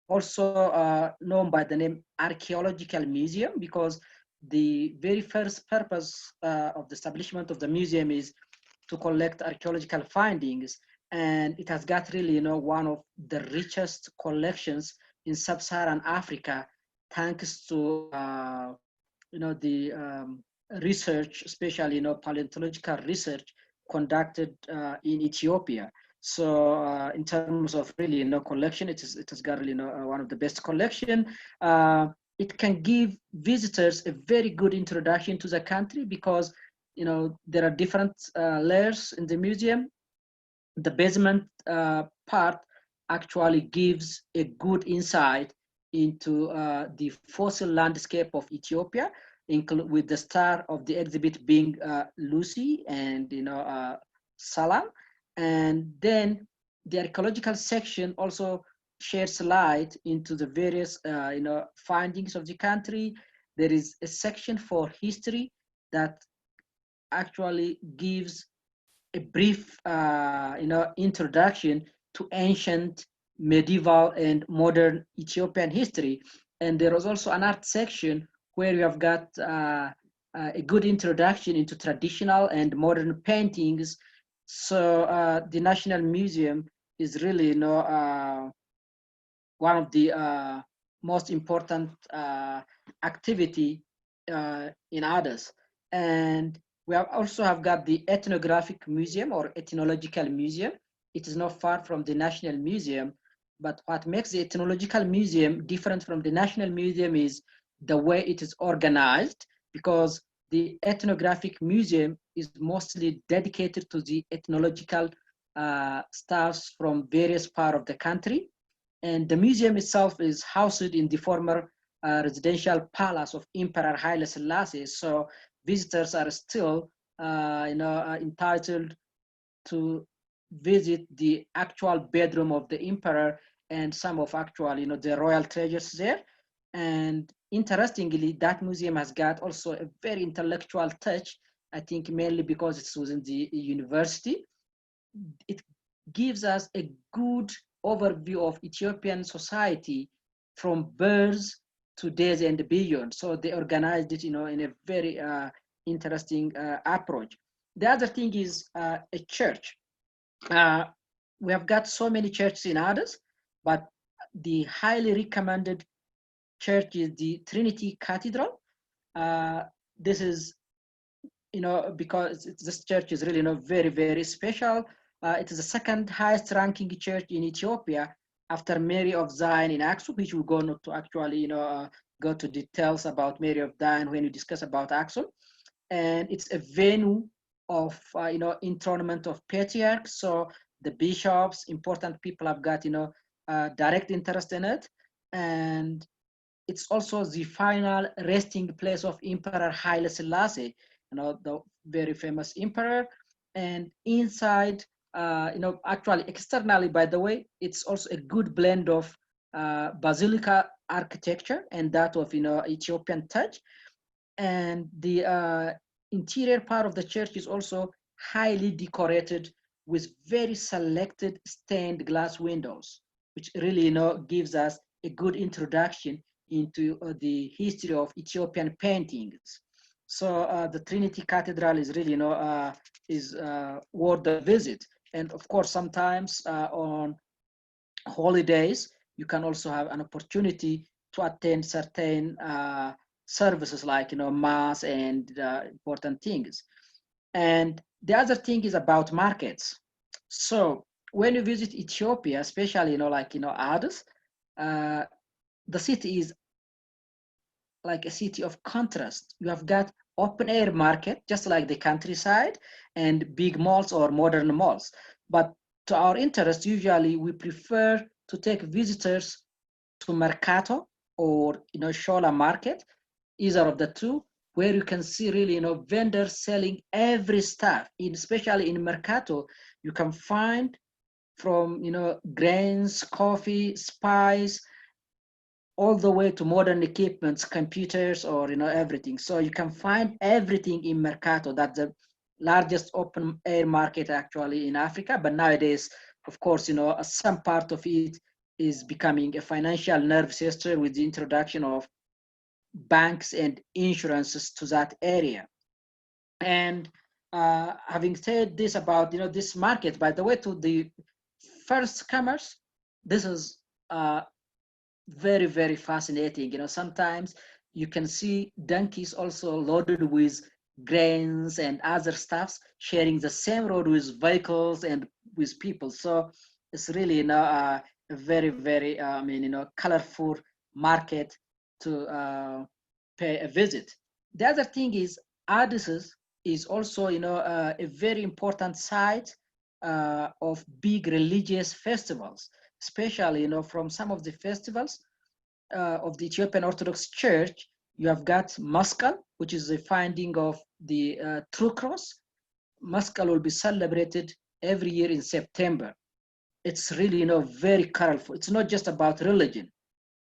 Speaker 2: also known by the name Archaeological Museum, because the very first purpose of the establishment of the museum is to collect archaeological findings, and it has got really one of the richest collections in sub-Saharan Africa, thanks to the research, especially paleontological research conducted in Ethiopia. So in terms of really collection, it has got really one of the best collection. It can give visitors a very good introduction to the country, because there are different layers in the museum. The basement part actually gives a good insight into the fossil landscape of Ethiopia, with the star of the exhibit being Lucy and Salam. And then the archaeological section also sheds light into the various findings of the country. There is a section for history that actually gives a brief introduction to ancient, medieval, and modern Ethiopian history. And there was also an art section where we have got a good introduction into traditional and modern paintings. So the National Museum is really one of the most important activity in Addis. And we also have got the Ethnographic Museum or Ethnological Museum. It is not far from the National Museum, but what makes the Ethnological Museum different from the National Museum is the way it is organized, because the Ethnographic Museum is mostly dedicated to the ethnological stuffs from various parts of the country. And the museum itself is housed in the former residential palace of Emperor Haile Selassie. So visitors are still entitled to visit the actual bedroom of the emperor and some of actual the royal treasures there. And interestingly, that museum has got also a very intellectual touch, I think mainly because it's within the university. It gives us a good overview of Ethiopian society from birth to days and beyond. So they organized it in a very interesting approach. The other thing is a church. We have got so many churches in Addis, but the highly recommended church is the Trinity Cathedral. This is, because this church is really very, very special. It is the second highest ranking church in Ethiopia after Mary of Zion in Aksum, which we're going to actually, go to details about Mary of Zion when we discuss about Aksum. And it's a venue of, enthronement of patriarchs. So the bishops, important people have got, direct interest in it. And it's also the final resting place of Emperor Haile Selassie, the very famous emperor. And inside, actually externally, by the way, it's also a good blend of basilica architecture and that of, Ethiopian touch. And the interior part of the church is also highly decorated with very selected stained glass windows, which really, gives us a good introduction into the history of Ethiopian paintings. So the Trinity Cathedral is really, is worth the visit. And of course, sometimes on holidays, you can also have an opportunity to attend certain services like, mass and important things. And the other thing is about markets. So when you visit Ethiopia, especially, Addis, the city is like a city of contrast. You have got open air market, just like the countryside, and big malls or modern malls. But to our interest, usually we prefer to take visitors to Mercato or, Shola market, either of the two, where you can see really, vendors selling every stuff. Especially in Mercato, you can find from, grains, coffee, spice, all the way to modern equipments, computers, or, everything. So you can find everything in Mercato. That's the largest open air market actually in Africa. But nowadays, of course, some part of it is becoming a financial nerve system with the introduction of banks and insurances to that area. And having said this about, this market, by the way, to the first comers, this is very, very fascinating. Sometimes you can see donkeys also loaded with grains and other stuffs sharing the same road with vehicles and with people. So it's really, a very, very, colorful market to pay a visit. The other thing is Addis is also, a very important site of big religious festivals, especially, from some of the festivals of the Ethiopian Orthodox Church. You have got Maskal, which is the finding of the true cross. Maskal will be celebrated every year in September. It's really, very colorful. It's not just about religion.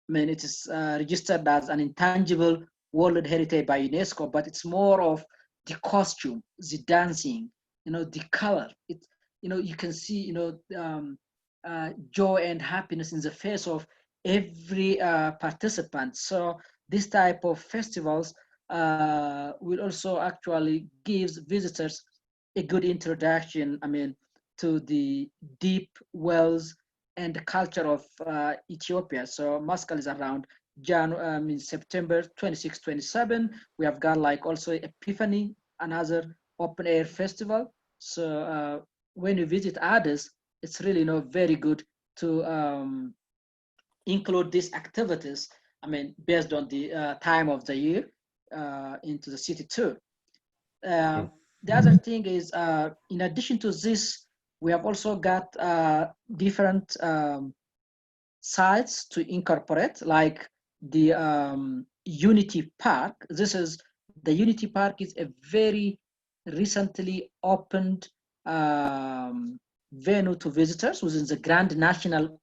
Speaker 2: It is registered as an intangible World Heritage by UNESCO, but it's more of the costume, the dancing, the color. You can see, joy and happiness in the face of every participant. So this type of festivals will also actually gives visitors a good introduction, to the deep wells and the culture of Ethiopia. So Maskal is around September 26, 27. We have got like also Epiphany, another open air festival. So when you visit Addis, it's really, very good to include these activities, based on the time of the year into the city too. The other thing is, in addition to this, we have also got different sites to incorporate, like the Unity Park. The Unity Park is a very recently opened venue to visitors within the Grand National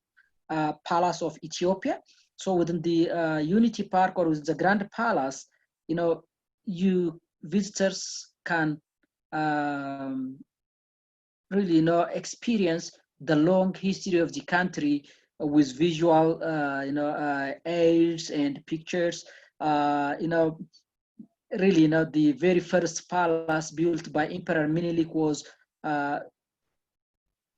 Speaker 2: Palace of Ethiopia. So within the Unity Park or within the Grand Palace, you visitors can really, experience the long history of the country with visual, aids and pictures. Really, the very first palace built by Emperor Menelik was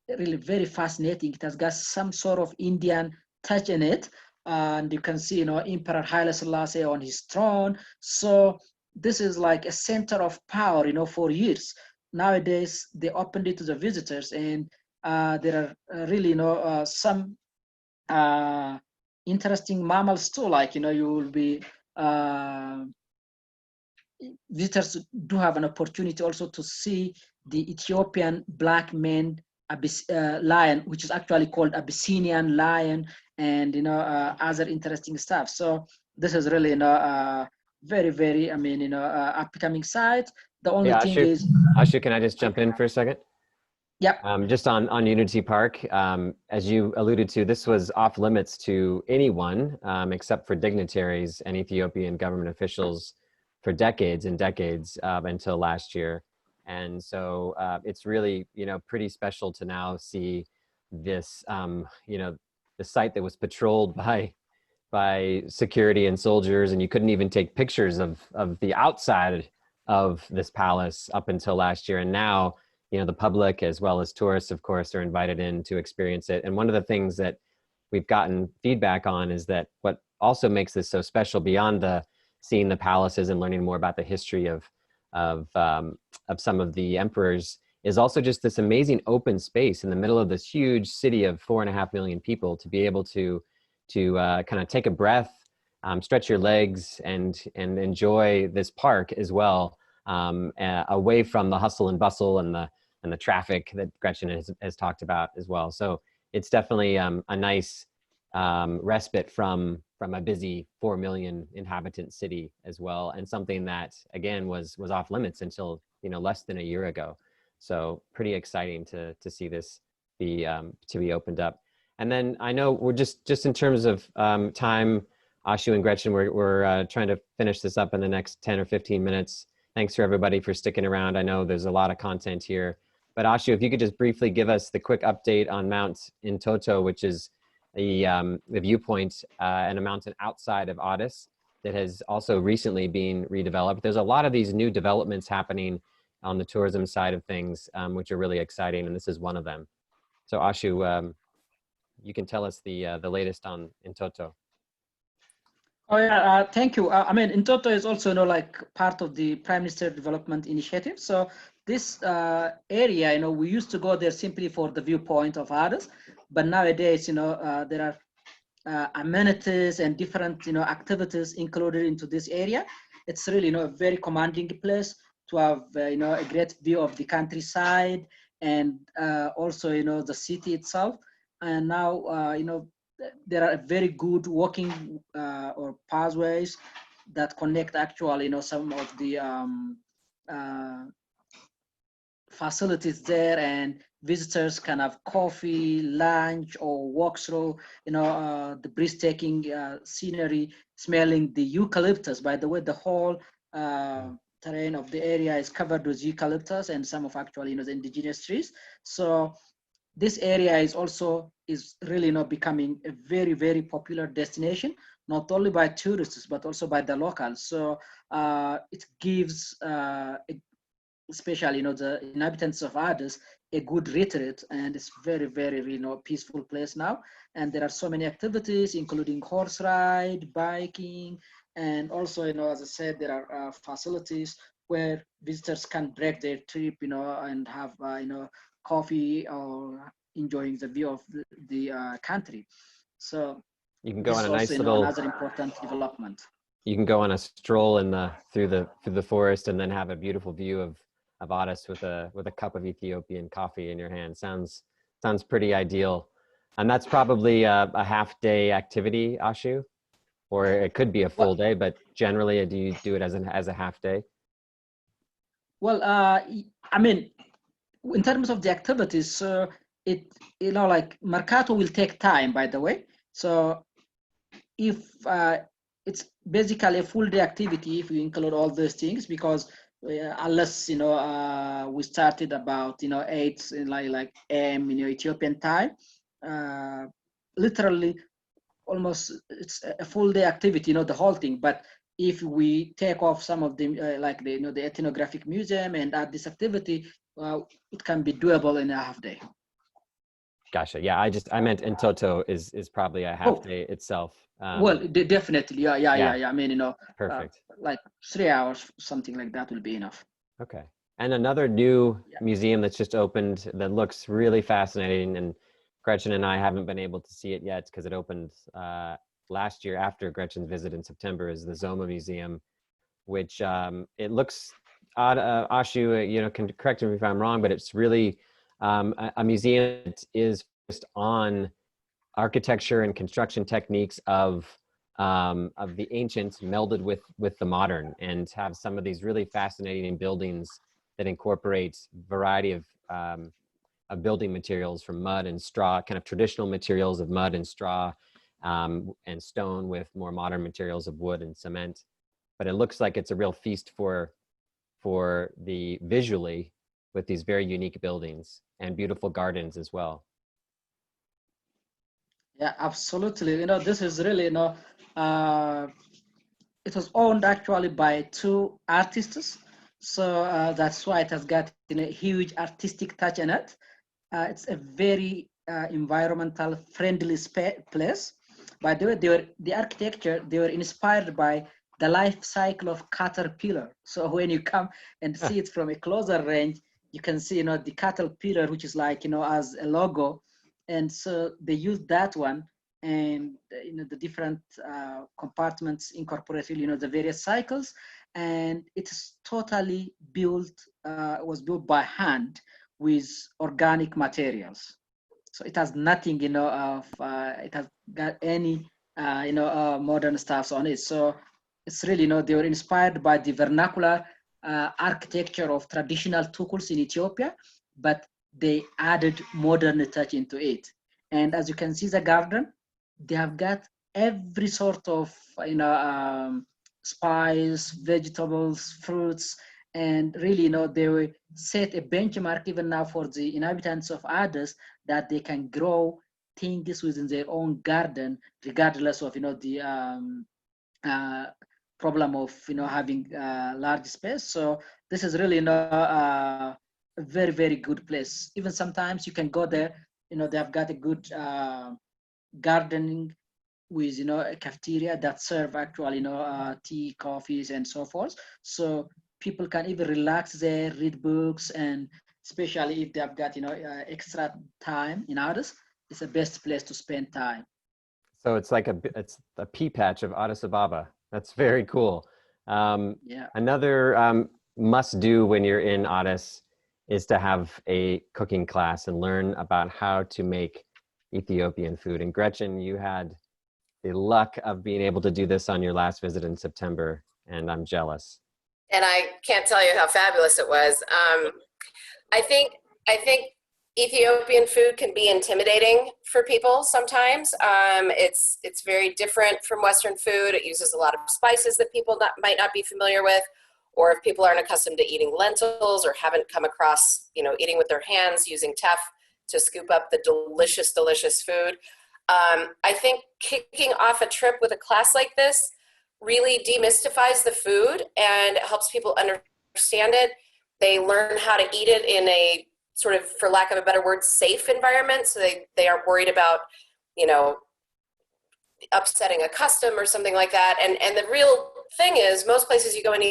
Speaker 2: really very fascinating. It has got some sort of Indian touch in it. And you can see, Emperor Haile Selassie on his throne. So this is like a center of power, for years. nowadays they opened it to the visitors, and there are really, some interesting mammals too. Like, you will be visitors do have an opportunity also to see the Ethiopian black maned lion, which is actually called Abyssinian lion, and other interesting stuff. So this is really very, very, upcoming site. The only
Speaker 1: Yeah,
Speaker 2: thing is,
Speaker 1: Ashu, can I just jump in for a second?
Speaker 2: yep.
Speaker 1: Just on Unity Park, as you alluded to, this was off limits to anyone except for dignitaries and Ethiopian government officials for decades and decades until last year. And so it's really, pretty special to now see this, the site that was patrolled by security and soldiers, and you couldn't even take pictures of the outside of this palace up until last year. And now, the public as well as tourists, of course, are invited in to experience it. And one of the things that we've gotten feedback on is that what also makes this so special, beyond seeing the palaces and learning more about the history of some of the emperors, is also just this amazing open space in the middle of this huge city of 4.5 million people, to be able to kind of take a breath, stretch your legs, and enjoy this park as well, away from the hustle and bustle and the traffic that Gretchen has talked about as well. So it's definitely a nice respite from a busy 4 million inhabitant city as well, and something that again was off limits until less than a year ago. So pretty exciting to see this be opened up. And then I know we're just in terms of time, Ashu and Gretchen, we're trying to finish this up in the next 10 or 15 minutes. Thanks for everybody for sticking around. I know there's a lot of content here. But Ashu, if you could just briefly give us the quick update on Mount Intoto, which is the viewpoint and a mountain outside of Addis that has also recently been redeveloped. There's a lot of these new developments happening on the tourism side of things, which are really exciting, and this is one of them. So Ashu, you can tell us the latest on Intoto.
Speaker 2: Oh yeah, thank you. Intoto is also, like part of the Prime Minister Development Initiative. So this area, we used to go there simply for the viewpoint of Addis, but nowadays, there are amenities and different, activities included into this area. It's really, a very commanding place to have, a great view of the countryside, and also, the city itself. And now, there are very good walking or pathways that connect actually, some of the facilities there, and visitors can have coffee, lunch, or walk through, the breathtaking scenery, smelling the eucalyptus. By the way, the whole terrain of the area is covered with eucalyptus and some of actually, the indigenous trees. So this area is really becoming a very, very popular destination, not only by tourists, but also by the locals. So it gives, especially, the inhabitants of Addis, a good retreat, and it's very, very, peaceful place now. And there are so many activities, including horse ride, biking, and also, as I said, there are facilities where visitors can break their trip, and have, coffee or enjoying the view of the country. So
Speaker 1: you can go on a nice
Speaker 2: also,
Speaker 1: little
Speaker 2: another important development.
Speaker 1: You can go on a stroll through the forest and then have a beautiful view of Addis with a cup of Ethiopian coffee in your hand. Sounds pretty ideal. And that's probably a half-day activity, Ashu, or it could be a full day. But generally, do you do it as a half day?
Speaker 2: Well, in terms of the activities, so like Mercato will take time, by the way. So if it's basically a full day activity if you include all those things, because unless we started about 8 like a.m. Ethiopian time, literally almost it's a full day activity, the whole thing. But if we take off some of the like the ethnographic museum and add this activity, it can be doable in a half day.
Speaker 1: Gotcha. Yeah, I meant Intoto is probably a half day itself.
Speaker 2: Well, definitely, yeah.
Speaker 1: Perfect.
Speaker 2: Like 3 hours, something like that will be enough.
Speaker 1: Okay. And another new
Speaker 2: Yeah.
Speaker 1: museum that's just opened that looks really fascinating, and Gretchen and I haven't been able to see it yet because it opened last year after Gretchen's visit in September, is the Zoma Museum, which it looks odd. Ashu, you know, can correct me if I'm wrong, but it's really a museum that is focused on architecture and construction techniques of the ancient melded with the modern, and have some of these really fascinating buildings that incorporate variety of building materials from mud and straw, kind of traditional materials of mud and straw and stone, with more modern materials of wood and cement. But it looks like it's a real feast for the visually, with these very unique buildings and beautiful gardens as well.
Speaker 2: Yeah, absolutely. You know, this is really, you know, it was owned actually by two artists. So that's why it has got, you know, a huge artistic touch in it. It's a very environmental friendly place. By the way, the architecture, they were inspired by the life cycle of caterpillar. So when you come and see it from a closer range, you can see, you know, the caterpillar, which is like, you know, as a logo. And so they used that one, and you know, the different compartments incorporated, you know, the various cycles, and it's totally built, was built by hand with organic materials. So it has nothing, you know, of it has got any you know, modern stuffs on it. So it's really, you know, they were inspired by the vernacular architecture of traditional tukuls in Ethiopia, but they added modern touch into it. And as you can see, the garden, they have got every sort of, you know, spice, vegetables, fruits, and really, you know, they will set a benchmark even now for the inhabitants of Addis, that they can grow things within their own garden, regardless of, you know, the uh, problem of, you know, having large space. So this is really, you know, a very, very good place. Even sometimes you can go there, you know, they have got a good gardening with, you know, a cafeteria that serve actually, you know, tea, coffees, and so forth. So people can even relax there, read books, and especially if they have got, you know, extra time in Addis, it's the best place to spend time.
Speaker 1: So it's like it's a pea patch of Addis Ababa. That's very cool.
Speaker 2: Yeah.
Speaker 1: Another must do when you're in Addis is to have a cooking class and learn about how to make Ethiopian food. And Gretchen, you had the luck of being able to do this on your last visit in September, and I'm jealous.
Speaker 3: And I can't tell you how fabulous it was. I think Ethiopian food can be intimidating for people sometimes. It's very different from Western food. It uses a lot of spices that people might not be familiar with, or if people aren't accustomed to eating lentils or haven't come across, you know, eating with their hands, using teff to scoop up the delicious, delicious food. I think kicking off a trip with a class like this really demystifies the food and helps people understand it. They learn how to eat it in a sort of, for lack of a better word, safe environment. So they aren't worried about, you know, upsetting a custom or something like that. And the real thing is, most places you go in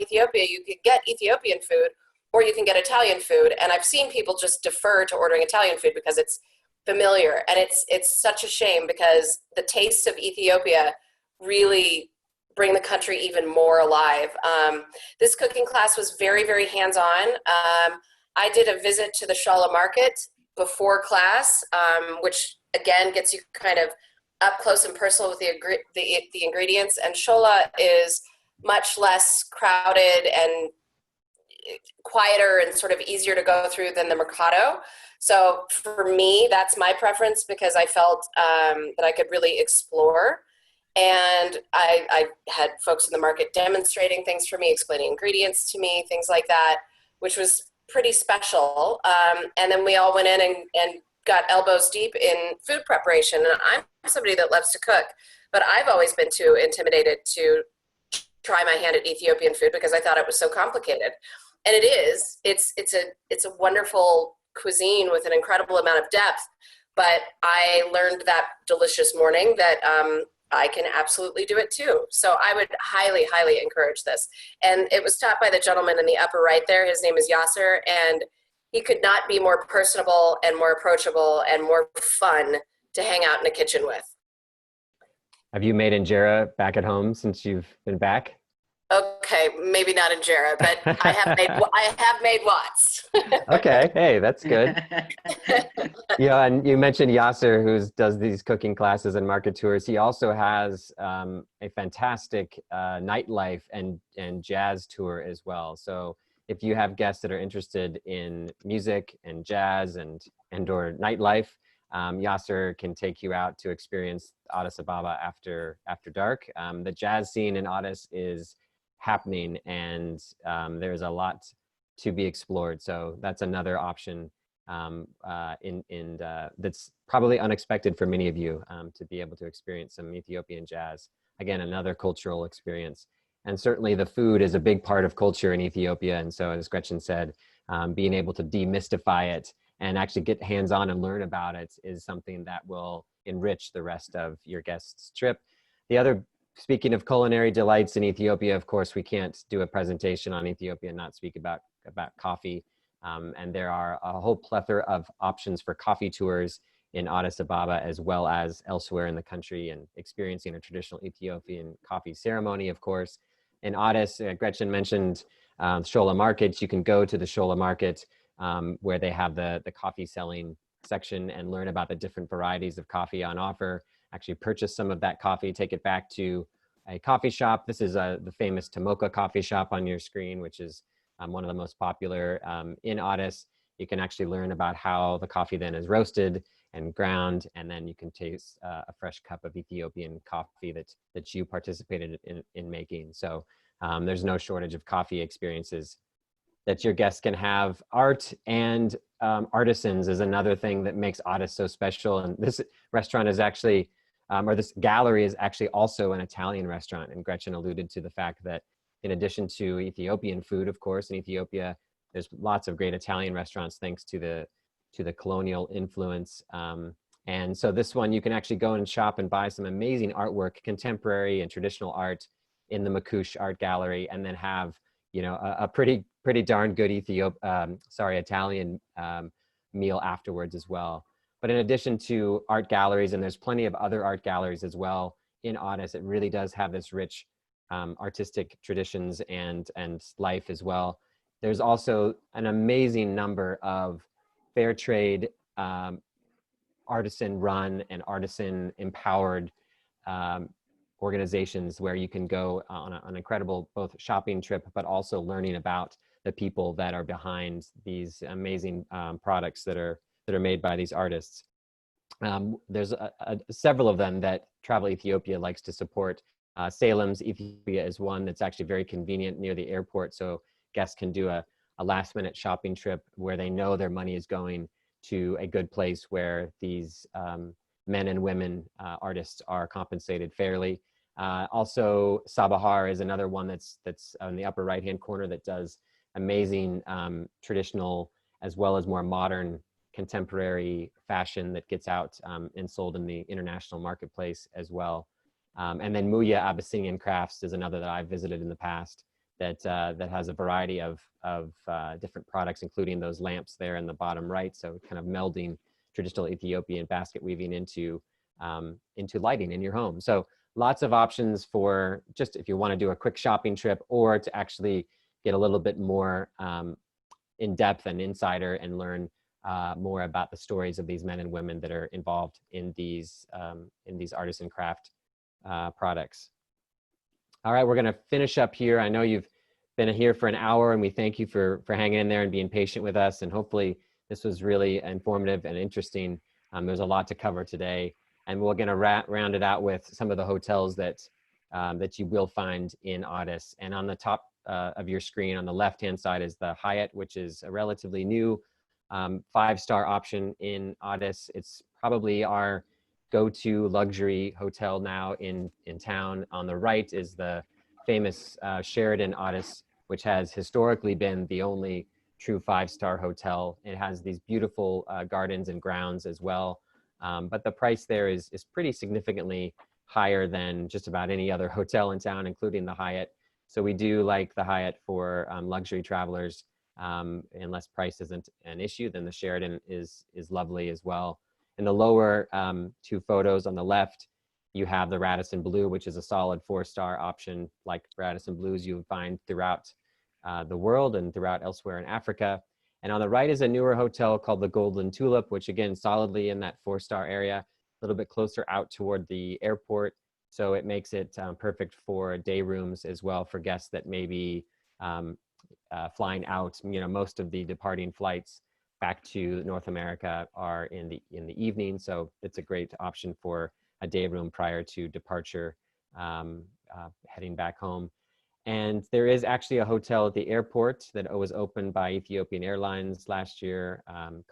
Speaker 3: Ethiopia, you could get Ethiopian food or you can get Italian food. And I've seen people just defer to ordering Italian food because it's familiar. And it's such a shame, because the tastes of Ethiopia really bring the country even more alive. This cooking class was very, very hands-on. I did a visit to the Shola market before class, which again gets you kind of up close and personal with the ingredients. And Shola is much less crowded and quieter and sort of easier to go through than the Mercado. So for me, that's my preference, because I felt that I could really explore. And I had folks in the market demonstrating things for me, explaining ingredients to me, things like that, which was pretty special. And then we all went in and got elbows deep in food preparation. And I'm somebody that loves to cook, but I've always been too intimidated to try my hand at Ethiopian food because I thought it was so complicated. And it is. It's a wonderful cuisine with an incredible amount of depth. But I learned that delicious morning that I can absolutely do it too. So I would highly, highly encourage this. And it was taught by the gentleman in the upper right there. His name is Yasser, and he could not be more personable and more approachable and more fun to hang out in a kitchen with.
Speaker 1: Have you made injera back at home since you've been back?
Speaker 3: Okay, maybe not injera, but I have made watts.
Speaker 1: Okay, hey, that's good. Yeah, and you mentioned Yasser, who does these cooking classes and market tours. He also has a fantastic nightlife and jazz tour as well. So if you have guests that are interested in music and jazz and or nightlife, Yasser can take you out to experience Addis Ababa after dark. The jazz scene in Addis is happening, and there's a lot to be explored. So that's another option that's probably unexpected for many of you, to be able to experience some Ethiopian jazz. Again, another cultural experience. And certainly the food is a big part of culture in Ethiopia. And so, as Gretchen said, being able to demystify it and actually get hands-on and learn about it is something that will enrich the rest of your guest's trip. The other, speaking of culinary delights in Ethiopia, of course, we can't do a presentation on Ethiopia and not speak about coffee. And there are a whole plethora of options for coffee tours in Addis Ababa, as well as elsewhere in the country, and experiencing a traditional Ethiopian coffee ceremony, of course. In Addis, Gretchen mentioned Shola Market. You can go to the Shola Market where they have the coffee selling section and learn about the different varieties of coffee on offer. Actually purchase some of that coffee, take it back to a coffee shop. This is the famous Tomoka coffee shop on your screen, which is one of the most popular in Addis. You can actually learn about how the coffee then is roasted and ground, and then you can taste a fresh cup of Ethiopian coffee that you participated in making. So there's no shortage of coffee experiences that your guests can have. Art and artisans is another thing that makes Addis so special. And this restaurant is actually, or this gallery is actually also an Italian restaurant. And Gretchen alluded to the fact that in addition to Ethiopian food, of course, in Ethiopia, there's lots of great Italian restaurants thanks to the colonial influence. And so this one, you can actually go and shop and buy some amazing artwork, contemporary and traditional art, in the Makush Art Gallery, and then have, you know, a pretty darn good Italian meal afterwards as well. But in addition to art galleries, and there's plenty of other art galleries as well in Addis, it really does have this rich artistic traditions and life as well. There's also an amazing number of fair trade, artisan run and artisan empowered organizations where you can go on an incredible both shopping trip, but also learning about the people that are behind these amazing products that are made by these artists. There's several of them that Travel Ethiopia likes to support. Salem's Ethiopia is one that's actually very convenient near the airport, so guests can do a last-minute shopping trip where they know their money is going to a good place where these men and women artists are compensated fairly. Also, Sabahar is another one that's on the upper right-hand corner that does amazing traditional as well as more modern contemporary fashion that gets out and sold in the international marketplace as well. And then Muya Abyssinian Crafts is another that I've visited in the past that has a variety of different products, including those lamps there in the bottom right. So kind of melding traditional Ethiopian basket weaving into lighting in your home. So lots of options for just if you want to do a quick shopping trip or to actually get a little bit more in depth and insider and learn more about the stories of these men and women that are involved in these artisan craft products. All right, we're going to finish up here. I know you've been here for an hour, and we thank you for hanging in there and being patient with us. And hopefully this was really informative and interesting. There's a lot to cover today, and we're going to round it out with some of the hotels that you will find in Addis. And on the top of your screen on the left-hand side is the Hyatt, which is a relatively new 5-star option in Addis. It's probably our go-to luxury hotel now in town. On the right is the famous Sheraton Addis, which has historically been the only true 5-star hotel. It has these beautiful gardens and grounds as well. But the price there is pretty significantly higher than just about any other hotel in town, including the Hyatt. So we do like the Hyatt for luxury travelers. Unless price isn't an issue, then the Sheraton is lovely as well. In the lower two photos on the left, you have the Radisson Blu, which is a solid 4-star option like Radisson Blues you would find throughout the world and throughout elsewhere in Africa. And on the right is a newer hotel called the Golden Tulip, which again, solidly in that 4-star area, a little bit closer out toward the airport. So it makes it perfect for day rooms as well for guests that may be flying out. You know, most of the departing flights back to North America are in the evening. So it's a great option for a day room prior to departure, heading back home. And there is actually a hotel at the airport that was opened by Ethiopian Airlines last year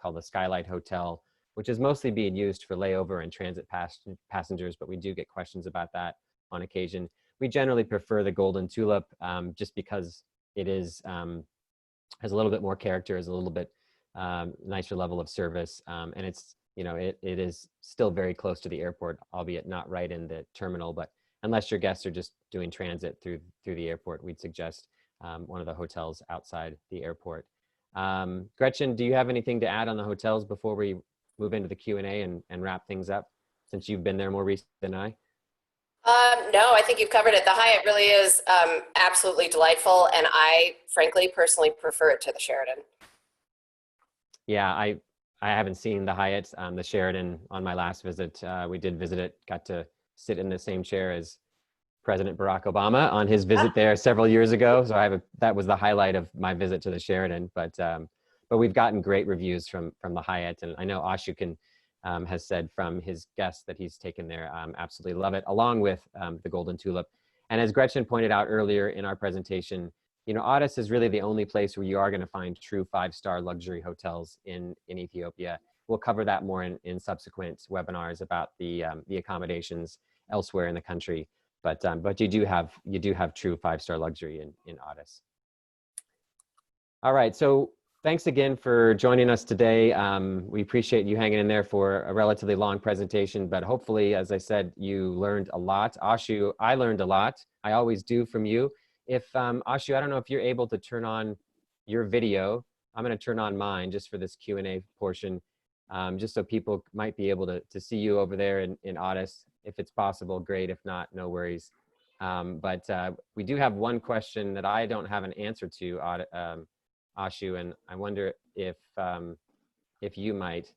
Speaker 1: called the Skylight Hotel, which is mostly being used for layover and transit passengers, but we do get questions about that on occasion. We generally prefer the Golden Tulip just because it is has a little bit more character, has a little bit nicer level of service, and it's, you know, it is still very close to the airport, albeit not right in the terminal. But unless your guests are just doing transit through the airport, we'd suggest one of the hotels outside the airport. Gretchen, do you have anything to add on the hotels before we move into the Q&A and wrap things up, since you've been there more recently than I?
Speaker 3: No, I think you've covered it. The Hyatt really is absolutely delightful, and I frankly personally prefer it to the Sheraton.
Speaker 1: Yeah, I haven't seen the Hyatt, the Sheraton on my last visit. We did visit it, got to sit in the same chair as President Barack Obama on his visit there several years ago. So that was the highlight of my visit to the Sheraton. But we've gotten great reviews from the Hyatt, and I know Ashu has said from his guests that he's taken there, absolutely love it, along with the Golden Tulip. And as Gretchen pointed out earlier in our presentation, you know, Addis is really the only place where you are going to find true 5-star luxury hotels in Ethiopia. We'll cover that more in subsequent webinars about the accommodations elsewhere in the country. But you do have true 5-star luxury in Addis. All right, so thanks again for joining us today. We appreciate you hanging in there for a relatively long presentation, but hopefully, as I said, you learned a lot. Ashu, I learned a lot. I always do from you. If Ashu, I don't know if you're able to turn on your video. I'm going to turn on mine just for this Q&A portion, just so people might be able to see you over there in Addis. If it's possible, great. If not, no worries. But we do have one question that I don't have an answer to, Ashu, and I wonder if you might,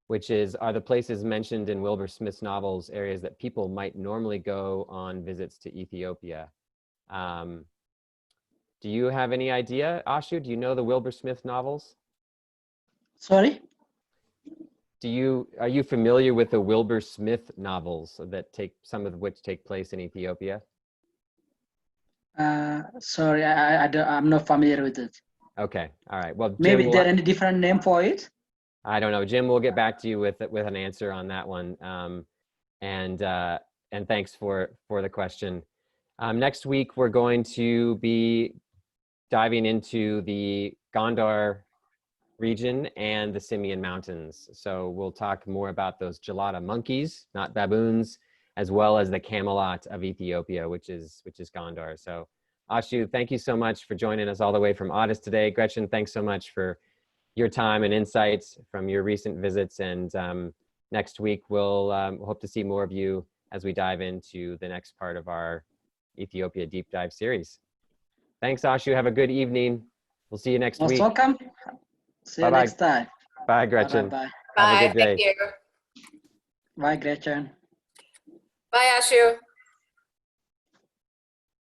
Speaker 1: which is, are the places mentioned in Wilbur Smith's novels areas that people might normally go on visits to Ethiopia? Do you have any idea, Ashu? Do you know the Wilbur Smith novels?
Speaker 2: Sorry?
Speaker 1: Are you familiar with the Wilbur Smith novels that some of which take place in Ethiopia?
Speaker 2: Sorry, I'm not familiar with it.
Speaker 1: Okay, all right. Well,
Speaker 2: maybe there any different name for it?
Speaker 1: I don't know. Jim will get back to you with an answer on that one. And thanks for the question. Next week, we're going to be diving into the Gondar region and the Simeon Mountains. So we'll talk more about those gelada monkeys, not baboons, as well as the Camelot of Ethiopia, which is Gondar. So Ashu, thank you so much for joining us all the way from Addis today. Gretchen, thanks so much for your time and insights from your recent visits. And next week, we'll hope to see more of you as we dive into the next part of our Ethiopia Deep Dive series. Thanks, Ashu. Have a good evening. We'll see you next week.
Speaker 2: Most welcome. See you next time.
Speaker 1: Bye, Gretchen.
Speaker 2: Bye.
Speaker 1: Have a good day.
Speaker 3: Thank you.
Speaker 2: Bye, Gretchen.
Speaker 3: Bye, Ashu.